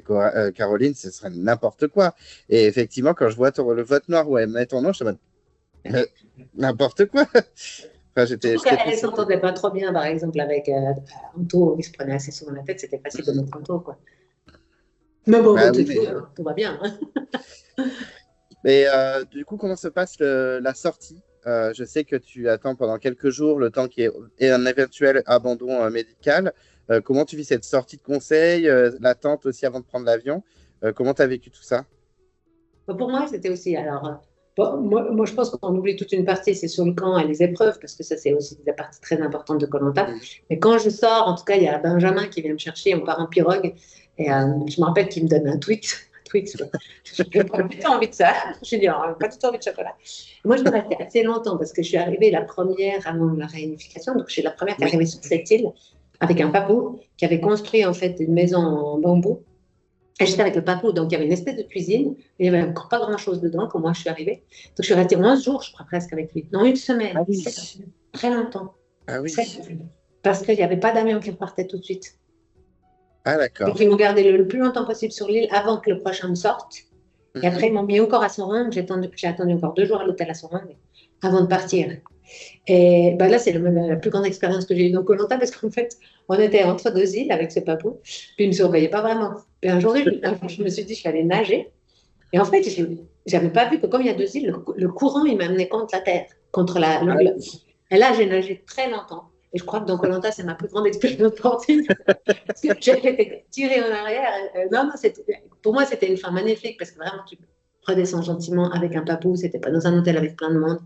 Caroline, ce serait n'importe quoi. Et effectivement, quand je vois le vote noir où elle met ton nom, je me dis, euh, n'importe quoi. Enfin,
Surtout
j'étais
qu'elle
plus.
ne s'entendait pas trop bien, par exemple, avec Anto, il se prenait assez souvent la tête, c'était facile de mettre Anto, quoi. Mais bon,
Bah
tout,
oui, mais.
tout va bien. Hein.
Mais du coup, comment se passe la sortie? Je sais que tu attends pendant quelques jours le temps qu'il y ait un éventuel abandon médical. Comment tu vis cette sortie de conseil, l'attente aussi avant de prendre l'avion? Comment tu as vécu tout ça?
Pour moi, c'était aussi. Alors, bon, moi, je pense qu'on oublie toute une partie, c'est sur le camp et les épreuves, parce que ça, c'est aussi la partie très importante de koh.
Mhm.
Mais quand je sors, en tout cas, il y a Benjamin qui vient me chercher, on part en pirogue, et je me rappelle qu'il me donne un tweet. Un tweet, je n'ai pas du tout envie de ça. Je lui dis, oh, pas du tout envie de chocolat. Et moi, je me restais assez longtemps, parce que je suis arrivée la première avant la réunification, donc je suis la première qui est
Oui.
arrivée sur cette île, avec un papou qui avait construit en fait une maison en bambou. Et j'étais avec le papou, donc il y avait une espèce de cuisine, mais il n'y avait encore pas grand-chose dedans quand moi je suis arrivée. Donc je suis restée 11 jours, je crois presque avec lui. Non, une
Ah
semaine,
oui.
très longtemps.
Ah oui.
Parce qu'il n'y avait pas d'avion qui partait tout de suite.
Ah
Donc
d'accord.
ils m'ont gardé le plus longtemps possible sur l'île avant que le prochain me sorte. Et
Mhm.
après, ils m'ont mis encore à Sorong. J'ai attendu encore 2 jours à l'hôtel à Sorong avant de partir. Et ben là, c'est la plus grande expérience que j'ai eue dans koh parce qu'en fait, on était entre deux îles avec ce papou, puis il ne me surveillait pas vraiment. Et un jour, je me suis dit, je suis allée nager. Et en fait, je n'avais pas vu que comme il y a deux îles, le courant, il m'amenait contre la terre, contre
Ah
la.
oui.
Et là, j'ai nagé très longtemps. Et je crois que dans koh c'est ma plus grande expérience sportive. Parce que j'ai été tirée en arrière. Non, non, pour moi, c'était une fin magnifique parce que vraiment, tu redescends gentiment avec un papou. C'était pas dans un hôtel avec plein de monde.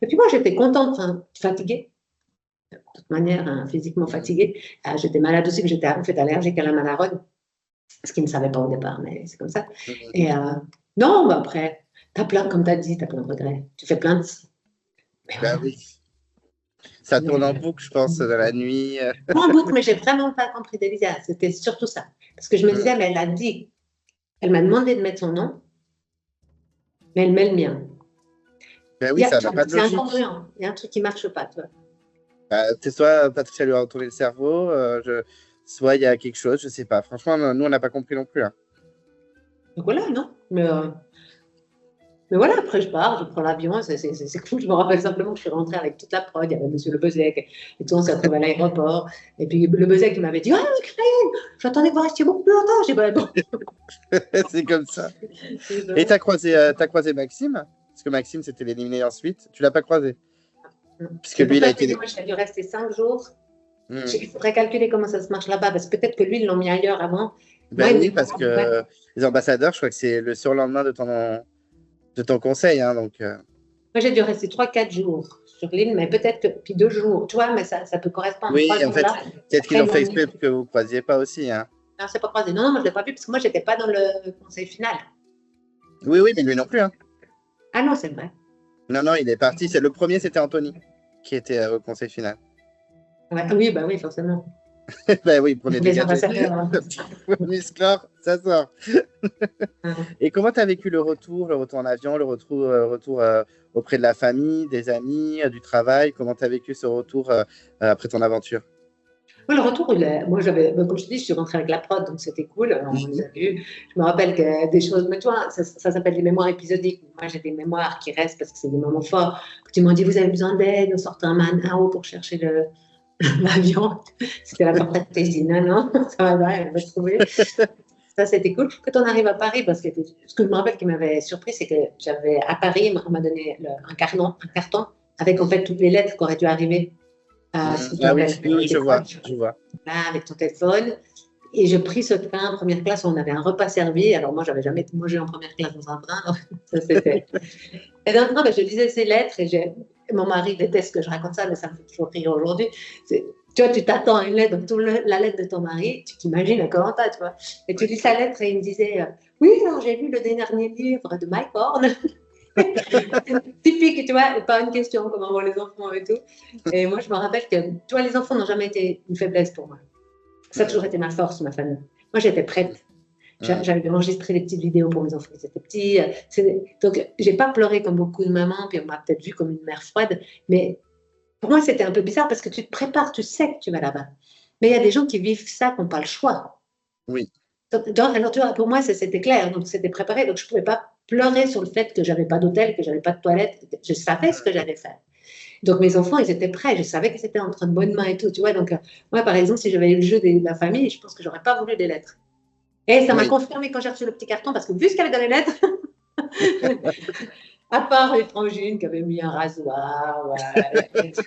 Et puis moi, j'étais contente, enfin, fatiguée. De toute manière, hein, physiquement fatiguée. J'étais malade aussi, que j'étais en fait allergique à la malarone. Ce qu'ils ne savaient pas au départ, mais c'est comme ça.
Mhm.
Et non, bah après, comme tu as dit, tu as plein de regrets. Tu fais plein de. Mais
Bah
voilà.
oui. Ça tourne en boucle, je pense, de la nuit.
En boucle, mais j'ai vraiment pas compris d'Elisa. C'était surtout ça. Parce que je me disais, mais elle a dit, elle m'a demandé de mettre son nom, mais elle met le mien.
Bah oui, ça n'a pas de
C'est
logique.
incongruent. Il y a un truc qui marche pas, tu vois.
C'est soit Patricia lui a retourné le cerveau, soit il y a quelque chose, je sais pas. Franchement, nous, on n'a pas compris non plus. Hein.
Donc voilà, non. Mais voilà, après je pars, je prends l'avion, c'est cool. Je me rappelle simplement que je suis rentrée avec toute la prod. Il y avait Monsieur Le Bezec et tout, on s'est retrouvé à l'aéroport. Et puis Le Bezec, il m'avait dit, ah, Christine, j'attendais que vous restiez beaucoup plus longtemps. J'ai dit, bah, bon.
C'est comme ça. Et t'as croisé Maxime? Parce que Maxime, c'était l'éliminé ensuite. Tu l'as pas croisé? Puisque
C'est pour
lui, il a
ça que je dis,
été.
moi, j'ai dû rester 5 jours.
Hmm.
Il faudrait calculer comment ça se marche là-bas, parce que peut-être que lui, ils l'ont mis ailleurs avant. Moi,
Ben oui, parce que les ambassadeurs, je crois que c'est le surlendemain de ton conseil. Hein, donc,
moi, j'ai dû rester 3, 4 jours sur l'île, mais peut-être que, puis 2 jours, tu vois, mais ça peut correspondre,
oui,
trois
en
jours
fait,
là.
peut-être qu'ils
Après,
l'ont
ils
fait
m'ont mis.
exprès pour que vous ne croisiez pas aussi. Hein.
Non, c'est pas croisé. Non, non, moi, je ne l'ai pas vu, parce que moi, je n'étais pas dans le conseil final.
Oui, oui, mais lui non plus. Hein.
Ah non, c'est vrai.
Non, non, il est parti. C'est le premier, c'était Anthony qui était au conseil final.
Ouais, oui, bah oui, forcément.
Ben oui, premier
Les
dégagé.
ambassadeurs. Hein.
Premier score, ça sort.
Hein.
Et comment tu as vécu le retour en avion, le retour auprès de la famille, des amis, du travail? Comment tu as vécu ce retour après ton aventure?
Moi, le retour, moi, comme je te dis, je suis rentrée avec la prod, donc c'était cool, on les
Mhm.
a vus. Je me rappelle que des choses, mais tu vois, ça s'appelle des mémoires épisodiques. Moi, j'ai des mémoires qui restent parce que c'est des moments forts. Tu m'as dit, vous avez besoin d'aide, on sortait un haut pour chercher l'avion. C'était la portée non, non, ça va, elle va trouver. Ça, c'était cool. Quand on arrive à Paris, parce que ce que je me rappelle qui m'avait surpris, c'est que j'avais à Paris, on m'a donné un carton avec en fait toutes les lettres qui auraient dû arriver.
Mhm.
Si tu
Ah oui,
rappelles,
oui, oui, je
des
vois,
codes,
je vois.
là, avec ton téléphone. Et j'ai pris ce train en première classe où on avait un repas servi. Alors moi, j'avais jamais mangé en première classe dans un train. Donc ça, c'était. Et dans le train, je lisais ces lettres et mon mari déteste que je raconte ça, mais ça me fait toujours rire aujourd'hui. Tu vois, tu t'attends à une lettre, donc la lettre de ton mari, tu t'imagines un commentaire, tu vois. Et tu lis sa lettre et il me disait oui, alors j'ai lu le dernier livre de Mike Horn. Typique, tu vois, pas une question, comment vont les enfants et tout. Et moi, je me rappelle que, tu vois, les enfants n'ont jamais été une faiblesse pour moi. Ça a toujours été ma force, ma famille. Moi, j'étais prête. J'avais enregistré des petites vidéos pour mes enfants qui étaient petits. Donc, j'ai pas pleuré comme beaucoup de mamans, puis on m'a peut-être vue comme une mère froide, mais pour moi, c'était un peu bizarre parce que tu te prépares, tu sais que tu vas là-bas. Mais il y a des gens qui vivent ça, qui n'ont pas le choix.
Oui.
Alors, tu vois, pour moi, c'était clair, donc c'était préparé, donc je ne pouvais pas pleurer sur le fait que je n'avais pas d'hôtel, que je n'avais pas de toilette. Je savais ce que j'allais faire. Donc, mes enfants, ils étaient prêts. Je savais qu'ils étaient entre de bonnes mains et tout. Tu vois, donc, moi, par exemple, si j'avais eu le jeu de la famille, je pense que je n'aurais pas voulu des lettres. Et ça m'a confirmé quand j'ai reçu le petit carton, parce que vu ce qu'il y avait dans les lettres, à part les frangines qui avaient mis un rasoir,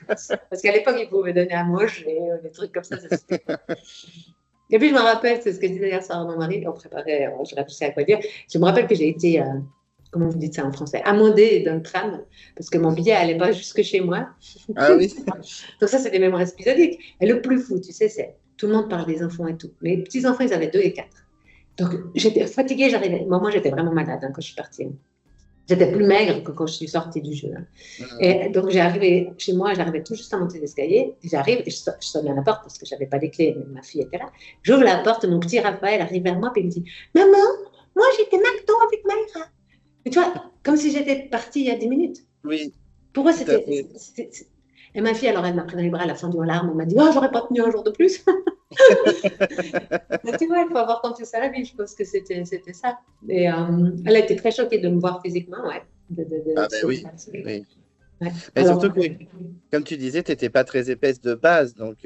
parce qu'à l'époque, ils pouvaient donner à manger, des trucs comme ça. Et puis, je me rappelle, c'est ce que je disais hier soir à mon mari, on préparait, je réfléchissais à quoi dire. Je me rappelle que j'ai été, comment vous dites ça en français, amendée d'un tram, parce que mon billet n'allait pas jusque chez moi.
Ah oui.
Donc ça, c'est des mémoires épisodiques. Et le plus fou, tu sais, c'est tout le monde parle des enfants et tout. Mes petits-enfants, ils avaient 2 et 4. Donc, j'étais fatiguée, j'arrivais. Moi, j'étais vraiment malade quand je suis partie. J'étais plus maigre que quand je suis sortie du jeu. Et donc, j'arrivais chez moi, j'arrivais tout juste à monter l'escalier. J'arrive et je sonne à la porte parce que je n'avais pas les clés, mais ma fille était là. J'ouvre la porte, mon petit Raphaël arrive vers moi et il me dit « Maman, moi, j'étais McDo avec Maïra. » Et tu vois, comme si j'étais partie il y a 10 minutes.
Oui.
Pour eux, c'était... Et ma fille, alors, elle m'a pris dans les bras, elle a fondu en larmes, elle m'a dit « Oh, j'aurais pas tenu un jour de plus. » Mais tu vois, il faut avoir confiance à la vie, je pense que c'était ça. Et elle a été très choquée de me voir physiquement, ouais.
Oui. Oui.
Ouais.
Mais alors, surtout que, comme tu disais, tu n'étais pas très épaisse de base, donc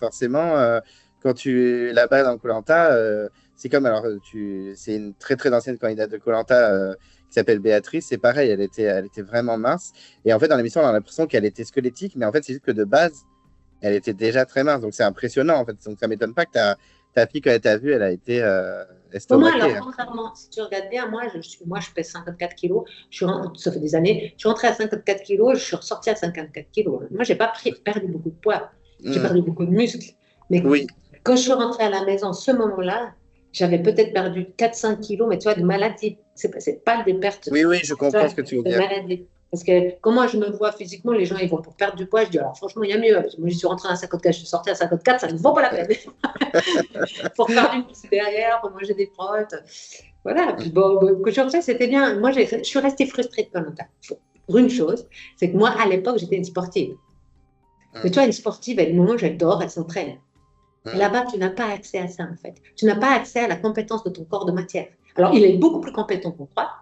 forcément, quand tu es là-bas dans Koh-Lanta, c'est comme, alors, c'est une très très ancienne candidate de Koh-Lanta qui s'appelle Béatrice, c'est pareil, elle était vraiment mince, et en fait, dans l'émission, on a l'impression qu'elle était squelettique, mais en fait, c'est juste que de base, elle était déjà très mince, donc c'est impressionnant, en fait, donc ça ne m'étonne pas que ta fille, quand elle t'a vue, elle a été estomaquée.
Pour moi, alors, contrairement, si tu regardes bien, moi, je pèse 54 kilos, ça fait des années, je suis rentrée à 54 kilos, je suis ressortie à 54 kilos. Moi, je n'ai pas perdu beaucoup de poids, j'ai perdu beaucoup de muscles, mais quand je suis rentrée à la maison, ce moment-là, j'avais peut-être perdu 4-5 kilos, mais tu vois, de maladie, c'est pas des pertes.
Oui, je comprends ce que tu veux dire.
Maladie. Parce que comment je me vois physiquement, les gens ils vont pour perdre du poids. Je dis alors franchement, il y a mieux. Parce que moi, je suis rentrée à 54, je suis sortie à 54, ça ne vaut pas la peine. Pour faire du pouce derrière, pour manger des protes. Voilà. Puis bon, c'était bien. Moi, je suis restée frustrée de Koh-Lanta. Pour une chose, c'est que moi, à l'époque, j'étais une sportive. Mais toi, une sportive, elle mange, elle dort, elle s'entraîne. Et là-bas, tu n'as pas accès à ça, en fait. Tu n'as pas accès à la compétence de ton corps de matière. Alors, il est beaucoup plus compétent qu'on croit,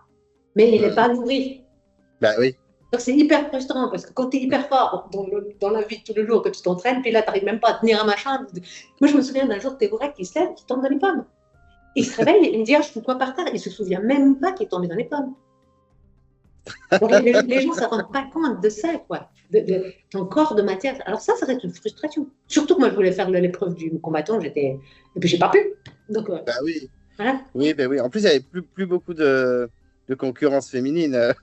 mais il n'est pas nourri.
Bah oui.
Donc, c'est hyper frustrant parce que quand tu es hyper fort dans la vie de tous les jours, que tu t'entraînes, puis là, tu n'arrives même pas à tenir un machin. Moi, je me souviens d'un jour de Théoura qui se lève, qui tombe dans les pommes. Il se réveille, il me dit, je fous quoi par terre? Il ne se souvient même pas qu'il est tombé dans les pommes. Donc, les gens ne se rendent pas compte de ça, quoi. De ton corps de matière. Alors, ça reste une frustration. Surtout que moi, je voulais faire l'épreuve du combattant, et puis, je n'ai pas pu. Donc,
bah oui.
Voilà.
Oui, bah oui. En plus, il n'y avait plus beaucoup de concurrence féminine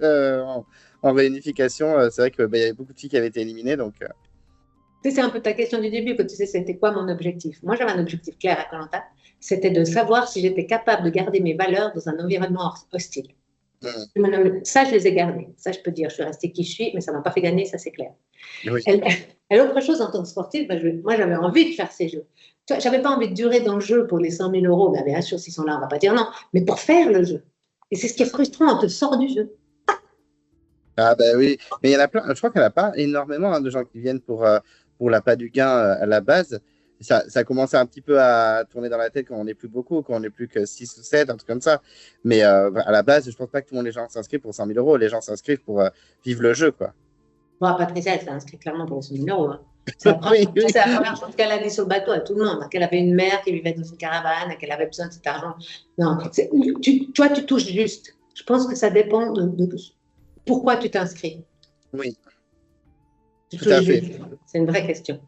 en réunification. C'est vrai qu'il y avait beaucoup de filles qui avaient été éliminées. Donc,
c'est un peu ta question du début, quand tu sais c'était quoi mon objectif. Moi, j'avais un objectif clair à Koh-Lanta, c'était de savoir si j'étais capable de garder mes valeurs dans un environnement hostile. Ça, je les ai gardées. Ça, je peux dire, je suis restée qui je suis, mais ça ne m'a pas fait gagner, ça c'est clair.
Oui.
Et l'autre chose, en tant que sportive, moi, j'avais envie de faire ces jeux. Je n'avais pas envie de durer dans le jeu pour les 100 000 €, mais bien sûr, s'ils sont là, on ne va pas dire non, mais pour faire le jeu. Et c'est ce qui est frustrant, on te sort du jeu.
Ah ben oui, mais il y en a plein, je crois qu'il n'y en a pas énormément de gens qui viennent pour l'appât du gain à la base. Ça commence un petit peu à tourner dans la tête quand on n'est plus beaucoup, quand on n'est plus que 6 ou 7, un truc comme ça. Mais à la base, je pense pas que tout le monde, les gens s'inscrivent pour 100 000 €. Les gens s'inscrivent pour vivre le jeu, quoi.
Bon, Patricia, elle s'est inscrite clairement pour les 100 000 €. Hein. C'est la première chose qu'elle a dit sur le bateau à tout le monde, hein, qu'elle avait une mère qui vivait dans une caravane, qu'elle avait besoin de cet argent. Non, toi, tu touches juste. Je pense que ça dépend de pourquoi tu t'inscris.
Oui. Tout à fait.
C'est une vraie question.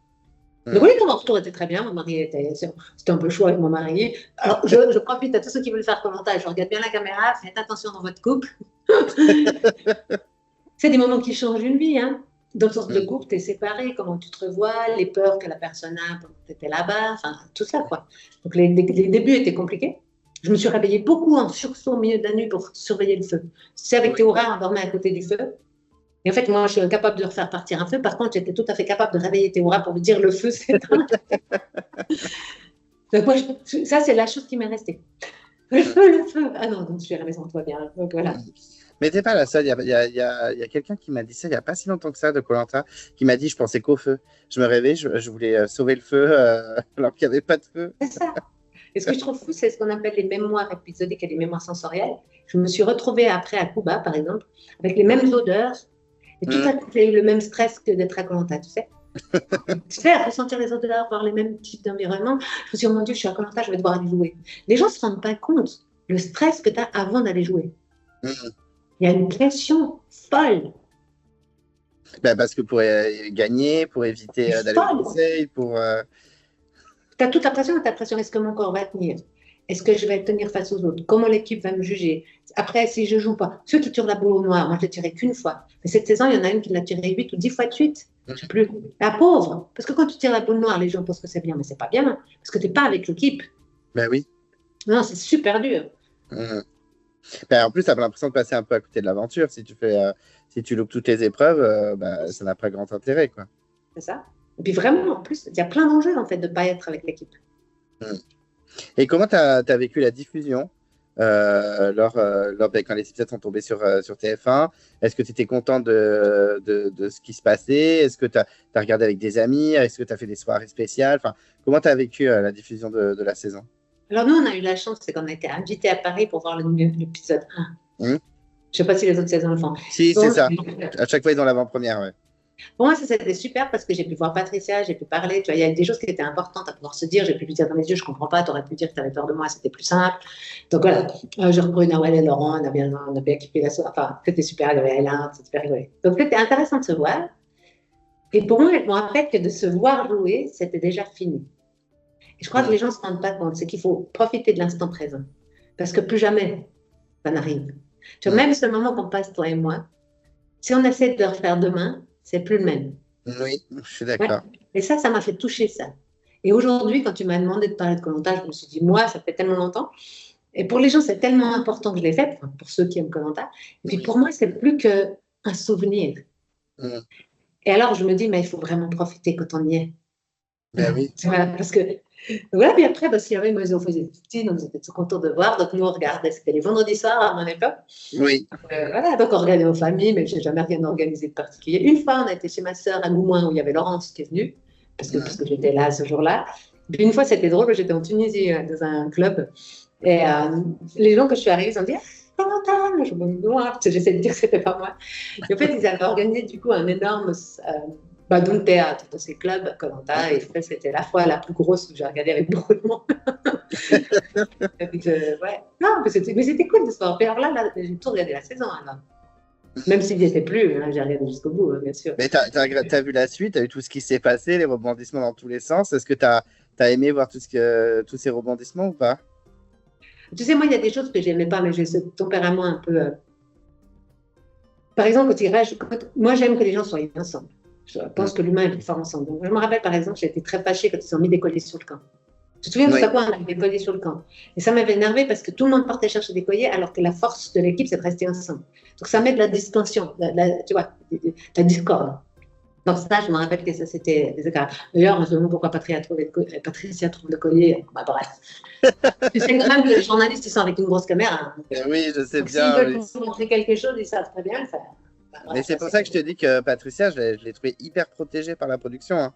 Donc oui, mon retour était très bien. Mon mari c'était un peu chaud avec mon mari. Alors, je profite à tous ceux qui veulent faire commentaire. Je regarde bien la caméra. Faites attention dans votre couple. C'est des moments qui changent une vie, hein. Dans le sens de couple, tu es séparé, comment tu te revois, les peurs que la personne a quand tu étais là-bas, enfin, tout ça, quoi. Donc, les débuts étaient compliqués. Je me suis réveillée beaucoup en sursaut au milieu de la nuit pour surveiller le feu. C'est avec Théoura, on dormait à côté du feu. Et en fait, moi, je suis incapable de refaire partir un feu. Par contre, j'étais tout à fait capable de réveiller Théoura pour lui dire le feu s'éteint. Donc, moi, ça, c'est la chose qui m'est restée. le feu. Ah non, donc je suis à la maison, tout va bien. Donc voilà.
Mais t'es pas la seule. Il y a quelqu'un qui m'a dit ça il y a pas si longtemps que ça de koh qui m'a dit je pensais qu'au feu. Je me réveille, je voulais sauver le feu alors qu'il n'y avait pas de feu.
C'est ça. Et ce que je trouve fou, c'est ce qu'on appelle les mémoires épisodiques et les mémoires sensorielles. Je me suis retrouvée après à Cuba, par exemple, avec les mêmes odeurs. Et tout à coup, j'ai eu le même stress que d'être à koh Lanta, tu sais. Tu sais, à ressentir les odeurs, voir les mêmes types d'environnement. Je me suis dit, oh mon Dieu, je suis à koh Lanta, je vais devoir aller jouer. Les gens ne se rendent pas compte le stress que tu as avant d'aller jouer.
Mm.
Il y a une pression folle.
Ben, parce que pour gagner, pour éviter d'aller au conseil, pour.
Tu as toute la pression, est-ce que mon corps va tenir? Est-ce que je vais tenir face aux autres? Comment l'équipe va me juger? Après, si je ne joue pas, ceux qui tirent la boule au noir, moi je l'ai tiré qu'une fois. Mais cette saison, il y en a une qui l'a tiré 8 ou 10 fois de suite. Je ne sais plus. La pauvre. Parce que quand tu tires la boule noire, les gens pensent que c'est bien, mais ce n'est pas bien. Parce que tu n'es pas avec l'équipe.
Ben oui.
Non, c'est super dur.
Ben, en plus, tu as l'impression de passer un peu à côté de l'aventure. Si tu loupes toutes les épreuves, ben, ça n'a pas grand intérêt, quoi.
C'est ça. Et puis vraiment, en plus, il y a plein d'enjeux en fait de ne pas être avec l'équipe.
Et comment tu as vécu la diffusion quand les épisodes sont tombés sur TF1? Est-ce que tu étais content de ce qui se passait? Est-ce que tu as regardé avec des amis? Est-ce que tu as fait des soirées spéciales? Enfin, comment tu as vécu la diffusion de la saison?
Alors nous, on a eu la chance, c'est qu'on a été invités à Paris pour voir l'épisode 1. Je ne sais pas si les autres saisons le font.
Si, c'est ça. À chaque fois, ils ont l'avant-première, ouais.
Pour moi, ça c'était super parce que j'ai pu voir Patricia, j'ai pu parler. Tu vois, il y a des choses qui étaient importantes à pouvoir se dire. J'ai pu lui dire dans les yeux, je ne comprends pas, tu aurais pu dire que tu avais peur de moi, c'était plus simple. Donc voilà, j'ai repris Nawal et Laurent, on a bien kiffé la soirée. Enfin, c'était super, il y avait Alain, c'était super rigolé. Donc c'était intéressant de se voir. Et pour moi, je me rappelle que de se voir jouer, c'était déjà fini. Et je crois que les gens ne se rendent pas compte, c'est qu'il faut profiter de l'instant présent. Parce que plus jamais, ça n'arrive. Tu vois, même ce moment qu'on passe, toi et moi, si on essaie de le refaire demain, c'est plus le même.
Oui, je suis d'accord.
Ouais. Et ça m'a fait toucher ça. Et aujourd'hui, quand tu m'as demandé de parler de koh Lanta, je me suis dit, moi, ça fait tellement longtemps. Et pour les gens, c'est tellement important que je l'ai fait, pour ceux qui aiment koh Lanta. Et puis pour moi, c'est plus qu'un souvenir. Et alors, je me dis, mais il faut vraiment profiter quand on y est.
Ben oui.
Parce que voilà, puis après, parce qu'il y avait une maison faisait petite, donc on était tout contents de voir. Donc nous, on regardait, c'était les vendredis soirs à mon époque.
Oui.
Voilà, donc on regardait aux familles, mais je n'ai jamais rien organisé de particulier. Une fois, on a été chez ma sœur à Goumoin, où il y avait Laurence qui est venue, parce que j'étais là ce jour-là. Puis une fois, c'était drôle, j'étais en Tunisie dans un club. Et les gens, quand je suis arrivée, ils ont dit koh Lanta, je me dis, parce que j'essaie de dire que ce n'était pas moi. Et en fait, ils avaient organisé du coup un énorme. Dans le théâtre, dans ces clubs, koh Lanta, et c'était la fois la plus grosse que j'ai regardée avec beaucoup de monde. Ouais. Non, mais c'était cool de se voir. Alors là, j'ai tout regardé la saison. Alors. Même s'il n'y était plus, hein, j'ai regardé jusqu'au bout, bien sûr.
Mais tu as vu la suite, tu as vu tout ce qui s'est passé, les rebondissements dans tous les sens. Est-ce que tu as aimé voir tous ces rebondissements ou pas?
Tu sais, moi, il y a des choses que je n'aimais pas, mais j'ai ce tempérament un peu. Par exemple, moi, j'aime que les gens soient ensemble. Je pense que l'humain est plus fort ensemble. Donc, je me rappelle, par exemple, j'ai été très fâchée quand ils ont mis des colliers sur le camp. Tu te souviens de quoi on a mis des colliers sur le camp? Et ça m'avait énervé parce que tout le monde partait chercher des colliers alors que la force de l'équipe, c'est de rester ensemble. Donc, ça met de la distinction, tu vois, de la discorde. Donc, ça, je me rappelle que ça, c'était des écarts. D'ailleurs, on se demande pourquoi Patricia trouve de colliers. Bah, bref. Tu sais quand même que les journalistes, ils sont avec une grosse caméra. Hein.
Oui, je sais bien.
S'ils veulent montrer quelque chose, ils savent très bien le faire.
Mais c'est pour ça que je te dis que Patricia, je l'ai trouvée hyper protégée par la production. Hein.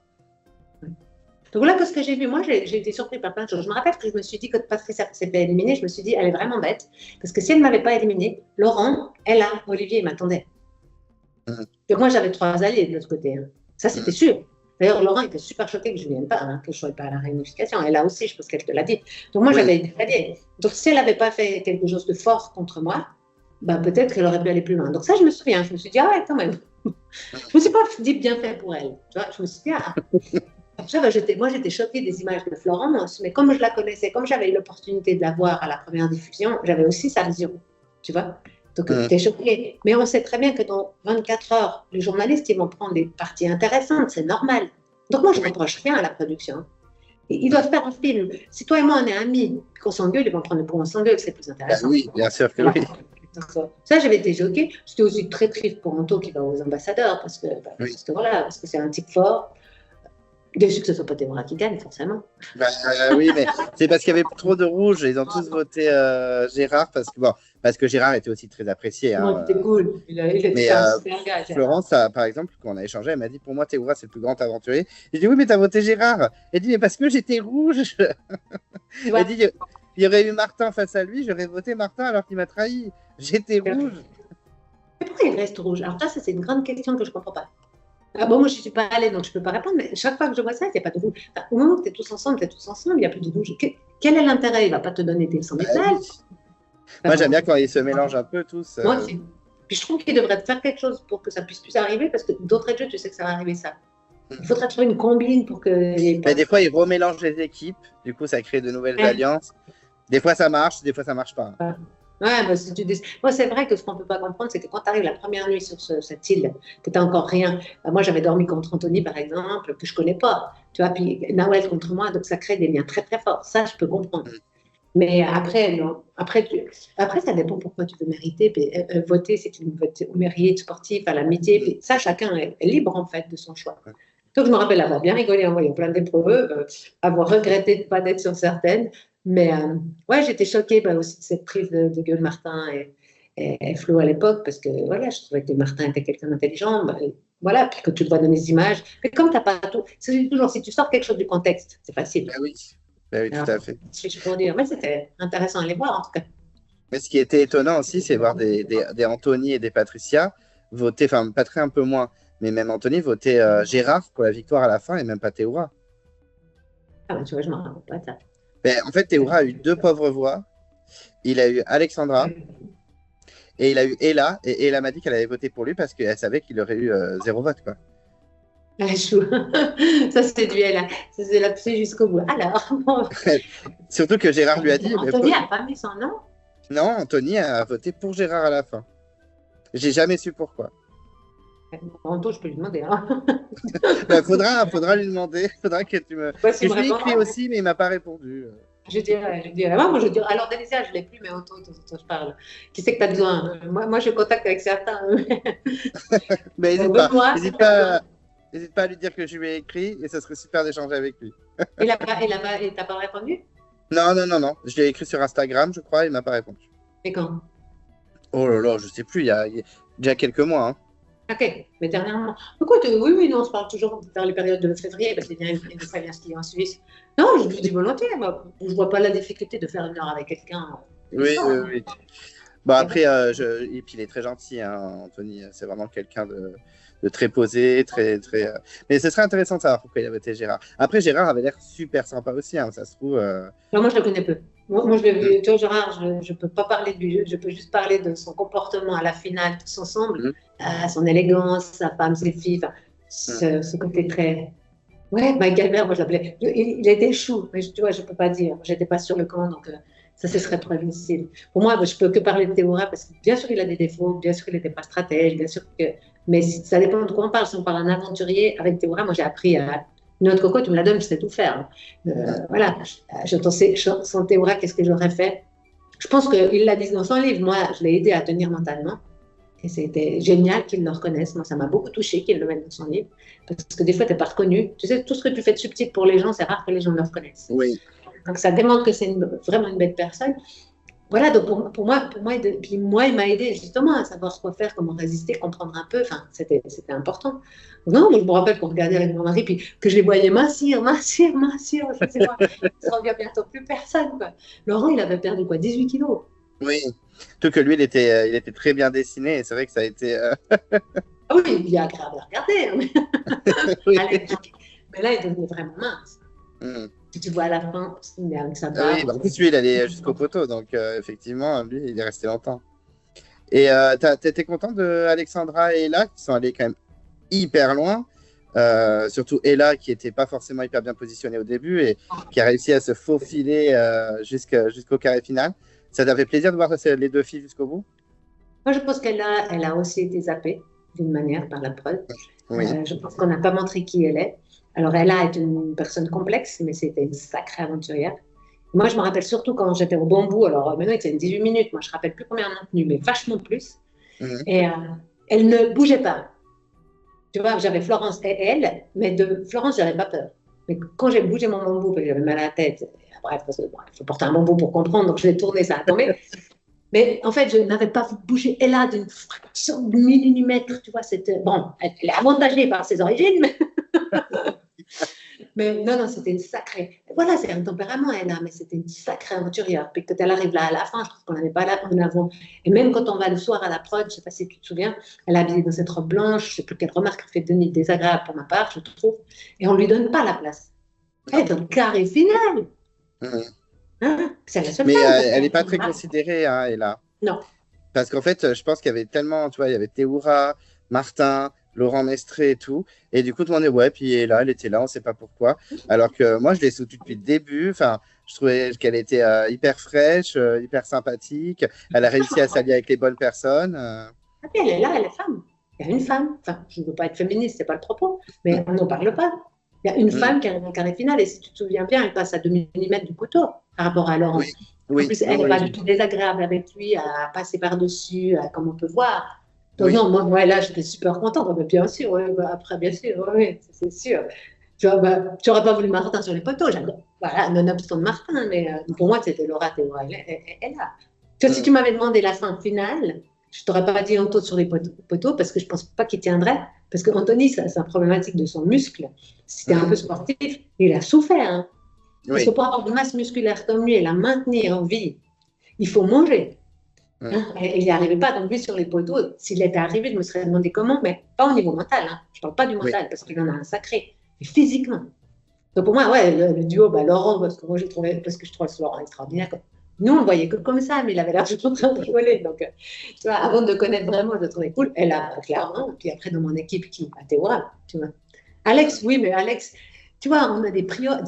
Donc là, ce que j'ai vu, moi, j'ai été surprise par plein de choses. Je me rappelle que je me suis dit que Patricia s'est fait éliminer. Je me suis dit, elle est vraiment bête. Parce que si elle ne m'avait pas éliminée, Laurent, Olivier m'attendaient. Donc moi, j'avais 3 alliés de l'autre côté. Hein. Ça, c'était sûr. D'ailleurs, Laurent était super choqué que je ne vienne pas, hein, que je ne sois pas à la réunification. Et là aussi, je pense qu'elle te l'a dit. Donc moi, j'avais des alliés. Donc si elle n'avait pas fait quelque chose de fort contre moi, bah, peut-être qu'elle aurait pu aller plus loin. Donc ça, je me souviens. Je me suis dit, ah ouais, quand même. Je ne me suis pas dit bien fait pour elle. Tu vois, je me suis dit, ah. Moi, j'étais choquée des images de Florence, mais comme je la connaissais, comme j'avais eu l'opportunité de la voir à la première diffusion, j'avais aussi sa vision. Tu vois. Donc, j'étais choquée. Mais on sait très bien que dans 24 heures, les journalistes, ils vont prendre des parties intéressantes. C'est normal. Donc, moi, je ne reproche rien à la production. Ils doivent faire un film. Si toi et moi, on est amis, qu'on s'engueule, ils vont prendre le pour on s'engueule, c'est plus intéressant.
Oui, bien sûr que oui.
Ça, j'avais été choquée. J'étais aussi très triste pour Anto qui va aux ambassadeurs, parce que c'est un type fort. Déçu que ce soit pas Théora qui gagne, forcément.
Bah, oui, mais c'est parce qu'il y avait trop de rouges. Ils ont tous voté Gérard parce que Gérard était aussi très apprécié.
Non,
Hein,
c'était cool. Il
mais
était un super gars.
Florence, par exemple, quand on a échangé, elle m'a dit pour moi, Théoura, c'est le plus grand aventurier. J'ai dit oui, mais t'as voté Gérard. Elle dit mais parce que j'étais rouge. Elle dit il y aurait eu Martin face à lui, j'aurais voté Martin alors qu'il m'a trahi. J'étais rouge.
Mais pourquoi il reste rouge? Alors, ça, c'est une grande question que je ne comprends pas. Ah bon, moi, je ne suis pas allée, donc je ne peux pas répondre, mais chaque fois que je vois ça, il n'y a pas de rouge. Enfin, au moment où tu es tous ensemble, il n'y a plus de rouge. Quel est l'intérêt? Il ne va pas te donner tes 100 000 balles.
Moi, j'aime bien quand ils se mélangent un peu tous.
Moi aussi. Puis je trouve qu'il devrait faire quelque chose pour que ça puisse plus arriver, parce que d'autres jeux, tu sais que ça va arriver ça. Il faudrait trouver une combine pour que.
Mais des fois, ils remélangent les équipes, du coup, ça crée de nouvelles alliances. Des fois, ça marche, des fois, ça marche pas.
Ouais, bah, moi, c'est vrai que ce qu'on ne peut pas comprendre, c'est que quand tu arrives la première nuit sur cette île, que tu n'as encore rien. Moi, j'avais dormi contre Anthony, par exemple, que je ne connais pas. Tu vois, puis Nawel contre moi, donc ça crée des liens très, très forts. Ça, je peux comprendre. Mais après, non. Après, ça dépend pourquoi tu veux mériter. Puis, voter, c'est une au mérite sportif, à l'amitié. Puis, ça, chacun est libre, en fait, de son choix. Donc, je me rappelle avoir bien rigolé en voyant plein d'épreuves, avoir regretté de ne pas être sur certaines. Mais ouais, j'étais choquée aussi de cette prise de Gueule Martin et Flo à l'époque, parce que voilà, je trouvais que Martin était quelqu'un d'intelligent. Voilà, puis que tu le vois dans les images. Mais comme tu n'as pas tout, c'est toujours si tu sors quelque chose du contexte, c'est facile.
Ben oui, tout à fait.
Je peux dire, mais c'était intéressant à les voir en tout cas.
Mais ce qui était étonnant aussi, c'est voir des Anthony et des Patricia voter, enfin Patrick un peu moins, mais même Anthony voter Gérard pour la victoire à la fin et même pas Théoura.
Ah ben tu vois, je ne me rappelle pas de ça.
Ben, en fait, Théoura a eu 2 pauvres voix. Il a eu Alexandra et il a eu Ella. Et Ella m'a dit qu'elle avait voté pour lui parce qu'elle savait qu'il aurait eu 0 vote. Quoi.
Ça, c'est du Ella. C'est la poussée jusqu'au bout. Alors, bon.
Surtout que Gérard lui a dit.
Anthony n'a pas mis son nom.
Non, Anthony a voté pour Gérard à la fin. J'ai jamais su pourquoi.
Anto, je peux lui demander. Hein.
Ben, faudra lui demander. Faudra que tu me.
Ouais,
je lui ai écrit aussi, mais il m'a pas répondu.
Je dirais. Moi, je dirais. Alors, Denisia, je ne l'ai plus, mais Anto, je parle. Qui c'est que tu as besoin? Moi, je contact avec certains.
Mais n'hésite pas. N'hésite pas à lui dire que je lui ai écrit et ça serait super d'échanger avec lui.
Et t'as pas répondu?
Non. Je lui ai écrit sur Instagram, je crois, et il m'a pas répondu.
Et quand?
Oh là là, je sais plus, il y a déjà quelques mois. Hein.
Ok, mais dernièrement. Écoute, oui, non, on se parle toujours dans les périodes de février, parce qu'il vient skier en Suisse. Non, je lui dis volontiers, moi, je ne vois pas la difficulté de faire une heure avec quelqu'un.
Oui. Bon, après, et puis il est très gentil, hein, Anthony. C'est vraiment quelqu'un de très posé, très. Mais ce serait intéressant de savoir pourquoi il a voté Gérard. Après, Gérard avait l'air super sympa aussi, hein, ça se trouve.
Non, moi, je le connais peu. Moi, je l'ai vu. Toi, Gérard, je ne peux pas parler du jeu, je peux juste parler de son comportement à la finale, tous ensemble, son élégance, sa femme, ses filles, ce côté très. Ouais, Galbert, moi, je l'appelais. Il était chou, mais tu vois, je ne peux pas dire. Je n'étais pas sur le camp, donc. Ça, ce serait trop difficile. Pour moi, je ne peux que parler de Théoura parce que bien sûr, il a des défauts, bien sûr, il n'était pas stratège, bien sûr que. Mais ça dépend de quoi on parle. Si on parle d'un aventurier, avec Théoura, moi, j'ai appris à. Une autre coco, tu me la donnes, je sais tout faire. Voilà. Sans Théoura, qu'est-ce que j'aurais fait? Je pense qu'il l'a dit dans son livre. Moi, je l'ai aidé à tenir mentalement. Et c'était génial qu'il le reconnaisse. Moi, ça m'a beaucoup touché qu'il le mette dans son livre. Parce que des fois, tu n'es pas reconnu. Tu sais, tout ce que tu fais de subtil pour les gens, c'est rare que les gens le reconnaissent.
Oui.
Donc, ça démontre que c'est vraiment une belle personne. Voilà, donc pour moi, il m'a aidé justement à savoir quoi faire, comment résister, comprendre un peu. Enfin, c'était important. Non, mais je me rappelle qu'on regardait avec mon mari, puis que je les voyais mincir. Je sais pas, ça revient bientôt plus personne. Quoi. Laurent, il avait perdu 18 kilos.
Oui, tout que lui, il était très bien dessiné, et c'est vrai que ça a été.
Ah oui, il est agréable à regarder. Hein. Oui. Mais là, il est devenu vraiment mince. Si tu vois à la fin, il est avec sa barbe.
Oui, en plus, lui, il allait jusqu'au poteau, donc effectivement, lui, il est resté longtemps. Et t'étais content de Alexandra et Ella, qui sont allés quand même hyper loin, surtout Ella, qui n'était pas forcément hyper bien positionnée au début et qui a réussi à se faufiler jusqu'au carré final. Ça t'a fait plaisir de voir les 2 filles jusqu'au bout?
Moi, je pense qu'elle a aussi été zappée, d'une manière, par la preuve.
Oui.
Je pense qu'on n'a pas montré qui elle est. Alors, Ella est une personne complexe, mais c'était une sacrée aventurière. Moi, je me rappelle surtout quand j'étais au bambou. Alors, maintenant, il y a 18 minutes. Moi, je ne me rappelle plus combien on a tenu, mais vachement plus. Et elle ne bougeait pas. Tu vois, j'avais Florence et elle, mais de Florence, je n'avais pas peur. Mais quand j'ai bougé mon bambou, parce que j'avais mal à la tête, bref, parce que bon, il faut porter un bambou pour comprendre, donc je l'ai tourné, ça a tombé. Mais en fait, je n'avais pas bougé Ella d'une fraction de millimètre, tu vois. Bon, elle est avantagée par ses origines, mais non, c'était une sacrée. Voilà, c'est un tempérament, Ella, mais c'était une sacrée aventurière. Puis quand elle arrive là à la fin, je trouve qu'on n'avait pas là en avant. Et même quand on va le soir à la prod, je ne sais pas si tu te souviens, elle est habillée dans cette robe blanche, je ne sais plus quelle remarque fait Denis désagréable pour ma part, je trouve, et on ne lui donne pas la place. Elle est dans le carré final. Hein, c'est la seule
Mais
femme.
elle n'est pas très considérée, hein, Ella.
Non.
Parce qu'en fait, je pense qu'il y avait tellement, tu vois, il y avait Théoura, Martin, Laurent Mestré et tout. Et du coup, tout le monde est, ouais, puis Ella, elle était là, on ne sait pas pourquoi. Alors que moi, je l'ai soutenue depuis le début. Enfin, je trouvais qu'elle était hyper fraîche, hyper sympathique. Elle a réussi à s'allier avec les bonnes personnes.
Ah, elle est là, elle est femme. Il y a une femme. Enfin, je ne veux pas être féministe, ce n'est pas le propos, mais on n'en parle pas. Il y a une femme qui arrive en carré final, et si tu te souviens bien, elle passe à 2 mm du poteau par rapport à Laurent.
Oui,
en plus, elle n'est pas du tout désagréable avec lui, à passer par-dessus, comme on peut voir. Donc non, moi, là, j'étais super contente. Mais bien sûr, après, bien sûr, c'est sûr. Tu n'aurais pas voulu Martin sur les poteaux. Voilà, nonobstant de Martin, mais pour moi, c'était Laura Théoura. Elle là. Tu vois, si tu m'avais demandé la fin finale, je ne t'aurais pas dit Anto sur les poteaux parce que je ne pense pas qu'il tiendrait. Parce qu'Anthony, sa problématique de son muscle, c'était un peu sportif, il a souffert. Hein. Parce que pour avoir de masse musculaire comme lui et la maintenir en vie, il faut manger. Hein. Et il n'y arrivait pas, donc lui sur les poteaux, s'il était arrivé, je me serais demandé comment, mais pas au niveau mental. Hein. Je ne parle pas du mental parce qu'il en a un sacré, mais physiquement. Donc pour moi, le duo, Laurent, parce que moi je trouvais Laurent extraordinaire. Nous, on le voyait que comme ça, mais il avait l'air toujours en train de rigoler. Donc, tu vois, avant de le connaître vraiment, je le trouvais cool. Elle a clairement, puis après dans mon équipe, Théoura, tu vois. Alex, oui, mais Alex, tu vois, on a des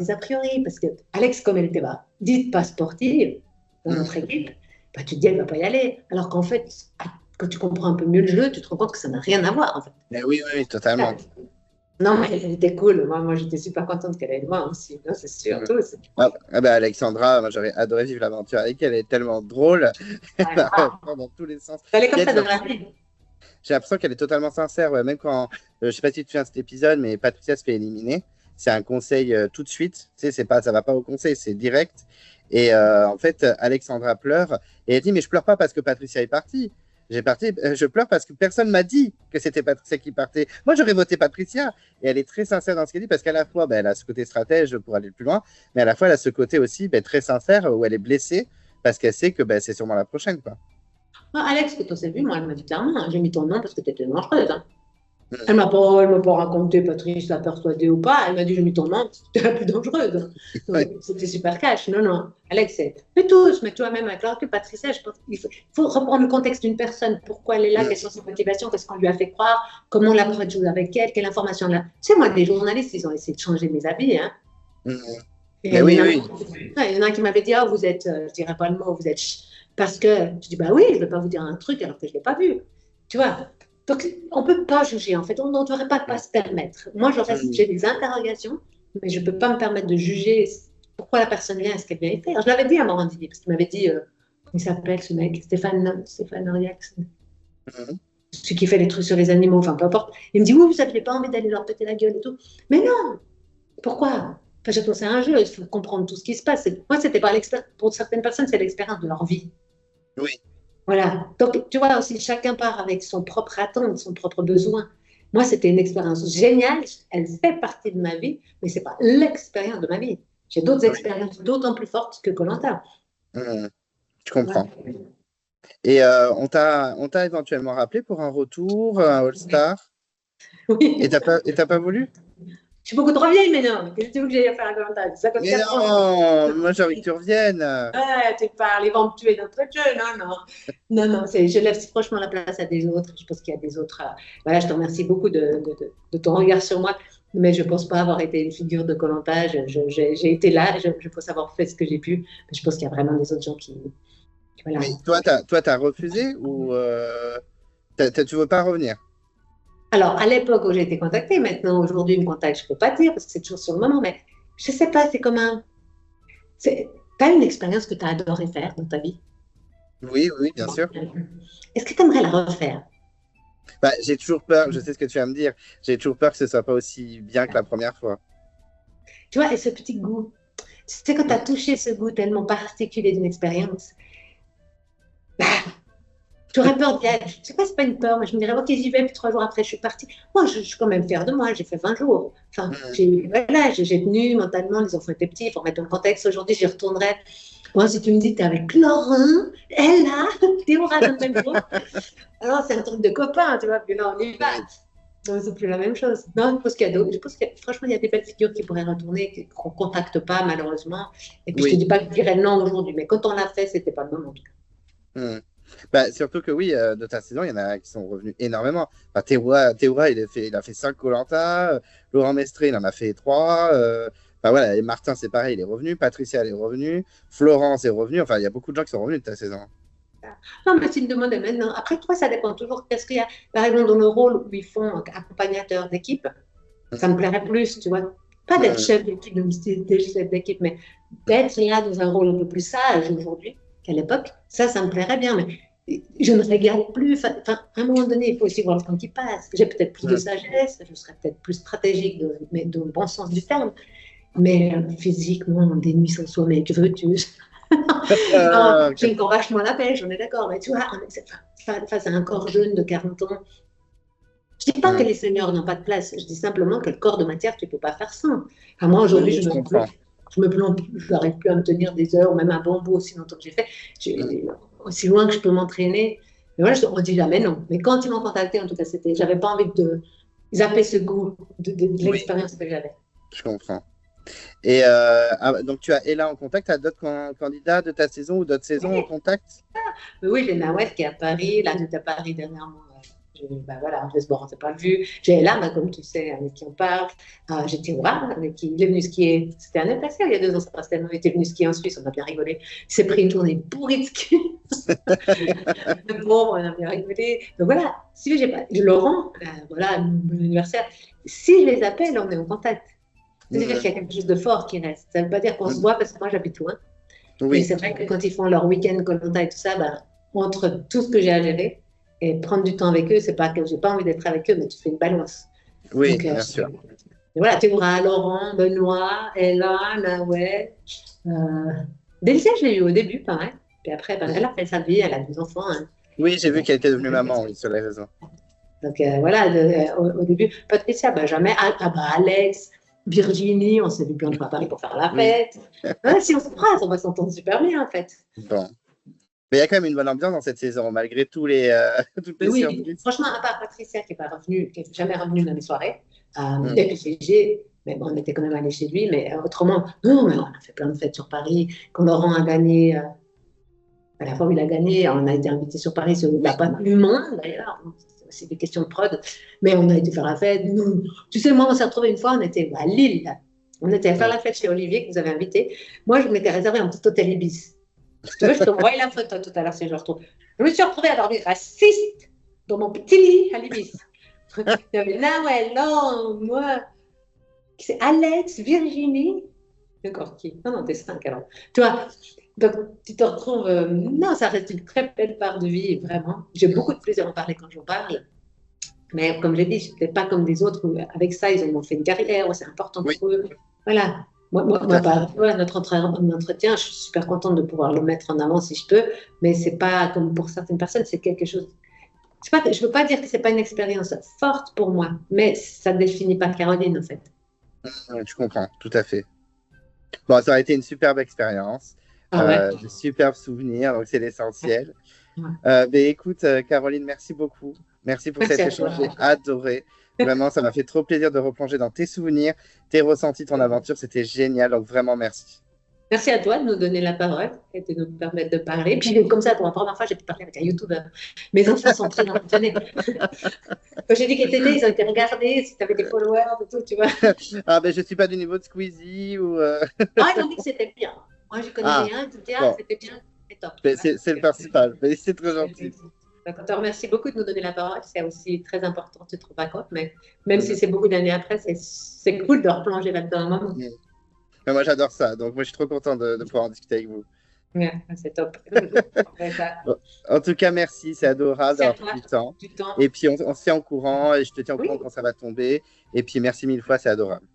a priori, parce que Alex, comme elle était dite pas sportive dans notre équipe, tu te dis, elle ne va pas y aller. Alors qu'en fait, quand tu comprends un peu mieux le jeu, tu te rends compte que ça n'a rien à voir, en fait.
Mais oui, totalement.
Non, mais elle était cool. Moi j'étais super contente qu'elle aille moi aussi. Non, c'est sûr, tous.
Alexandra, moi, j'aurais adoré vivre l'aventure avec elle. Elle est tellement drôle. Dans tous les sens.
Elle est comme ça dans la vie.
J'ai l'impression qu'elle est totalement sincère. Ouais. Même quand, je ne sais pas si tu te souviens de cet épisode, mais Patricia se fait éliminer. C'est un conseil tout de suite. Tu sais, ça ne va pas au conseil, c'est direct. Et en fait, Alexandra pleure. Et elle dit, mais je pleure pas parce que Patricia est partie. Je pleure parce que personne m'a dit que c'était Patricia qui partait. Moi, j'aurais voté Patricia. Et elle est très sincère dans ce qu'elle dit parce qu'à la fois, elle a ce côté stratège pour aller plus loin, mais à la fois, elle a ce côté aussi très sincère où elle est blessée parce qu'elle sait que c'est sûrement la prochaine. Quoi.
Alex, que tu as vu, moi, elle m'a dit clairement, j'ai mis ton nom parce que tu étais dangereuse. Hein. Elle m'a pas raconté, Patrice l'a persuadée ou pas. Elle m'a dit, j'ai mis ton nom, tu es la plus dangereuse. C'était super cash. Non. Alex, mais tous, mais toi même avec l'autre, Patricia, je pense qu'il faut reprendre le contexte d'une personne. Pourquoi elle est là, quelles sont ses motivations, qu'est-ce qu'on lui a fait croire, comment la prod joue avec elle, quelle information elle a. Tu sais, moi, des journalistes, ils ont essayé de changer mes habits. Hein.
Mais oui.
Il y en a un qui m'avait dit, vous êtes, je dirais pas le mot, vous êtes. Parce que je dis, oui, je ne vais pas vous dire un truc alors que je ne l'ai pas vu. Tu vois. Donc, on ne peut pas juger, en fait. On ne devrait pas se permettre. Moi, j'ai des interrogations, mais je ne peux pas me permettre de juger pourquoi la personne vient et ce qu'elle vient faire. Je l'avais dit à Morandini, parce qu'il m'avait dit, il s'appelle ce mec, Stéphane Auriax, celui qui fait les trucs sur les animaux, enfin, peu importe. Il me dit, oui, vous n'aviez pas envie d'aller leur péter la gueule et tout. Mais non, pourquoi? Enfin, je trouve que c'est un jeu, il faut comprendre tout ce qui se passe. Moi, c'était pas l'expérience. Pour certaines personnes, c'est l'expérience de leur vie.
Oui.
Voilà. Donc, tu vois, aussi, chacun part avec son propre attente, son propre besoin. Moi, c'était une expérience géniale. Elle fait partie de ma vie, mais ce n'est pas l'expérience de ma vie. J'ai d'autres expériences d'autant plus fortes que Koh-Lanta.
Je comprends. Ouais. Et on t'a éventuellement rappelé pour un retour, un All-Star?
Oui.
Et t'as pas voulu?
Je suis beaucoup trop vieille, mais non. Qu'est-ce que tu veux que j'aille faire à Koh-Lanta?
Mais non, moi j'ai envie que tu reviennes.
Ouais, tu parles, ils vont me tuer notre jeu. Non. Je laisse franchement la place à des autres. Je pense qu'il y a des autres. Voilà, je te remercie beaucoup de ton regard sur moi, mais je ne pense pas avoir été une figure de Koh-Lanta. J'ai été là, je pense avoir fait ce que j'ai pu, mais je pense qu'il y a vraiment des autres gens qui voilà.
Mais toi, t'as refusé ou tu ne veux pas revenir?
Alors, à l'époque où j'ai été contactée, maintenant, aujourd'hui, me contacte, je ne peux pas dire parce que c'est toujours sur le moment, mais je ne sais pas, c'est comme un. Tu as une expérience que tu as adoré faire dans ta vie?
Oui, bien sûr.
Est-ce que tu aimerais la refaire?
J'ai toujours peur, je sais ce que tu vas me dire, j'ai toujours peur que ce ne soit pas aussi bien que la première fois.
Tu vois, et ce petit goût. Tu sais, quand tu as touché ce goût tellement particulier d'une expérience, bah, tu aurais peur d'y aller. Je sais pas, c'est pas une peur, mais je me dirais, ok, j'y vais, puis 3 jours après, je suis partie. Moi, je suis quand même fière de moi, j'ai fait 20 jours. Enfin, voilà, j'ai tenu mentalement, les enfants étaient petits, il faut remettre dans le contexte. Aujourd'hui, j'y retournerai. Moi, si tu me dis, tu es avec Laurent, elle là, Théora dans le même jour, alors c'est un truc de copain, tu vois, puis là, on y va. Non, c'est plus la même chose. Non, je pense qu'il y a d'autres. Je pense que franchement, il y a des belles figures qui pourraient retourner, qu'on ne contacte pas, malheureusement. Et puis, je ne te dis pas que je dirais non aujourd'hui, mais quand on l'a fait, ce n'était pas le moment, en tout cas.
Bah, surtout que oui, de ta saison, il y en a qui sont revenus énormément. Enfin, Théoura, il a fait 5 koh Laurent Mestré, il en a fait 3. Enfin, voilà, et Martin, c'est pareil, il est revenu. Patricia, elle est revenue. Florence est revenue. Enfin, il y a beaucoup de gens qui sont revenus de ta saison.
Non, mais c'est une demande maintenant. Après, toi, ça dépend toujours. Qu'est-ce qu'il y a, par exemple, dans le rôle où ils font accompagnateur d'équipe, ça me plairait plus, tu vois. Pas d'être chef d'équipe, même si t'es chef d'équipe, mais d'être là dans un rôle un peu plus sage aujourd'hui qu'à l'époque, ça me plairait bien. Mais je ne regarde plus. Enfin, à un moment donné, il faut aussi voir le temps qui passe. J'ai peut-être plus de sagesse, je serais peut-être plus stratégique, mais dans le bon sens du terme. Mais physiquement, des nuits sans sommeil, que veux-tu? Non, j'ai encore vachement la pêche, on est d'accord, mais tu vois, face à un corps jeune de 40 ans, je ne dis pas que les seniors n'ont pas de place, je dis simplement que le corps de matière, tu ne peux pas faire ça. Enfin, moi, aujourd'hui, je me plante, je n'arrive plus à me tenir des heures, ou même un bambou aussi longtemps que j'ai fait, aussi loin que je peux m'entraîner. Mais voilà, on ne dit jamais non. Mais quand ils m'ont contacté, en tout cas, j'avais pas envie de zapper ce goût de l'expérience que j'avais.
Je comprends. Et donc, tu as Ella en contact, tu as d'autres candidats de ta saison ou d'autres saisons en contact?
Oui, j'ai Nawef qui est à Paris. Là, j'étais à Paris dernièrement. Voilà, on ne s'est pas vu. J'ai Ella, comme tu sais, avec qui on parle. J'ai Théoura, avec qui il est venu skier. C'était un anniversaire il y a 2 ans, ça passe tellement. Il était venu skier en Suisse, on a bien rigolé. Il s'est pris une journée pourrie de ski. Bon, on a bien rigolé. Donc voilà, si j'ai pas. Laurent, voilà, bon anniversaire. Si je les appelle, on est en contact. C'est-à-dire qu'il y a quelque chose de fort qui reste. Ça ne veut pas dire qu'on se voit parce que moi j'habite loin. Oui. Mais c'est vrai que quand ils font leur week-end Koh-Lanta et tout ça, entre tout ce que j'ai à gérer et prendre du temps avec eux, c'est pas que j'ai pas envie d'être avec eux, mais tu fais une balance.
Oui, donc, bien sûr.
Voilà, Théoura, Laurent, Benoît, Ella, Nawel. Delcia, je l'ai eu au début, pareil. Puis après, elle a fait sa vie, elle a 2 enfants. Hein.
Oui, j'ai vu qu'elle était devenue maman, oui, sur les réseaux.
Donc voilà, au début, Patricia, Benjamin, Alex. Virginie, on s'est vu plein de fois à Paris pour faire la fête. Si on se croise, on va s'entendre super bien en fait.
Bon. Mais il y a quand même une bonne ambiance dans cette saison, malgré toutes les
surprises. Franchement, à part Patricia qui n'est jamais revenue dans les soirées, et puis Gégé, mais bon, on était quand même allé chez lui, mais autrement, non, mais on a fait plein de fêtes sur Paris. Quand Laurent a gagné, à la fois où il a gagné, on a été invité sur Paris, il n'a pas eu monde d'ailleurs. C'est des questions de prod, mais on a été faire la fête. Nous, tu sais, moi, on s'est retrouvés une fois, on était à Lille. On était à faire la fête chez Olivier, que vous avez invité. Moi, je m'étais réservé un petit hôtel Ibis. Si tu veux, je t'envoie la photo tout à l'heure si je le retrouve. Je me suis retrouvée à dormir raciste dans mon petit lit à l'Ibis. Il y avait Nawel, non, moi, c'est Alex, Virginie, encore qui? Non, t'es 5 alors. Tu vois, donc tu te retrouves. Non, ça reste une très belle part de vie, vraiment. J'ai beaucoup de plaisir à en parler quand j'en parle. Mais comme j'ai dit, je n'étais pas comme des autres. Avec ça, ils ont fait une carrière, c'est important pour eux. Voilà. Voilà, notre entretien, je suis super contente de pouvoir le mettre en avant si je peux, mais c'est pas comme pour certaines personnes, c'est quelque chose. Je ne veux pas dire que c'est pas une expérience forte pour moi, mais ça ne définit pas Caroline en fait.
Je comprends, tout à fait. Bon, ça a été une superbe expérience, de superbes souvenirs, donc c'est l'essentiel. Mais écoute, Caroline, merci beaucoup. Merci pour cet échange, j'ai adoré. Vraiment, ça m'a fait trop plaisir de replonger dans tes souvenirs, tes ressentis, ton aventure. C'était génial, donc vraiment merci.
Merci à toi de nous donner la parole et de nous permettre de parler. Puis comme ça, pour la première fois, j'ai pu parler avec un YouTuber. Mes enfants sont très impressionnés. Quand j'ai dit qu'ils étaient nés, ils ont été regardés, si tu avais des followers et tout, tu vois.
Ah ben, je ne suis pas du niveau de Squeezie ou...
Ah, ils ont dit que c'était bien. Moi, je connais rien, ils ont dit, c'était bien, c'est top.
C'est le principal, mais c'est très gentil.
Donc, on te remercie beaucoup de nous donner la parole. C'est aussi très important, tu ne te rends pas compte, mais même si c'est beaucoup d'années après, c'est cool de replonger là-dedans un moment.
Mais moi, j'adore ça. Donc, moi, je suis trop content de pouvoir en discuter avec vous.
Ouais, c'est top.
Bon, en tout cas, merci. C'est adorable d'avoir pris du temps. Et puis, on se tient au courant et je te tiens au courant quand ça va tomber. Et puis, merci 1000 fois. C'est adorable.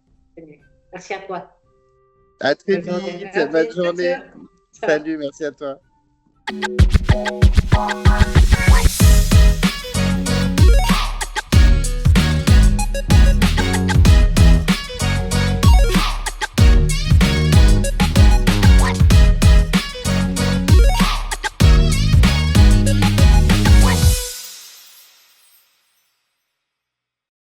Merci à toi.
À très
Bonne journée.
vite.
Merci.
Bonne journée.
Ciao.
Salut, merci à toi.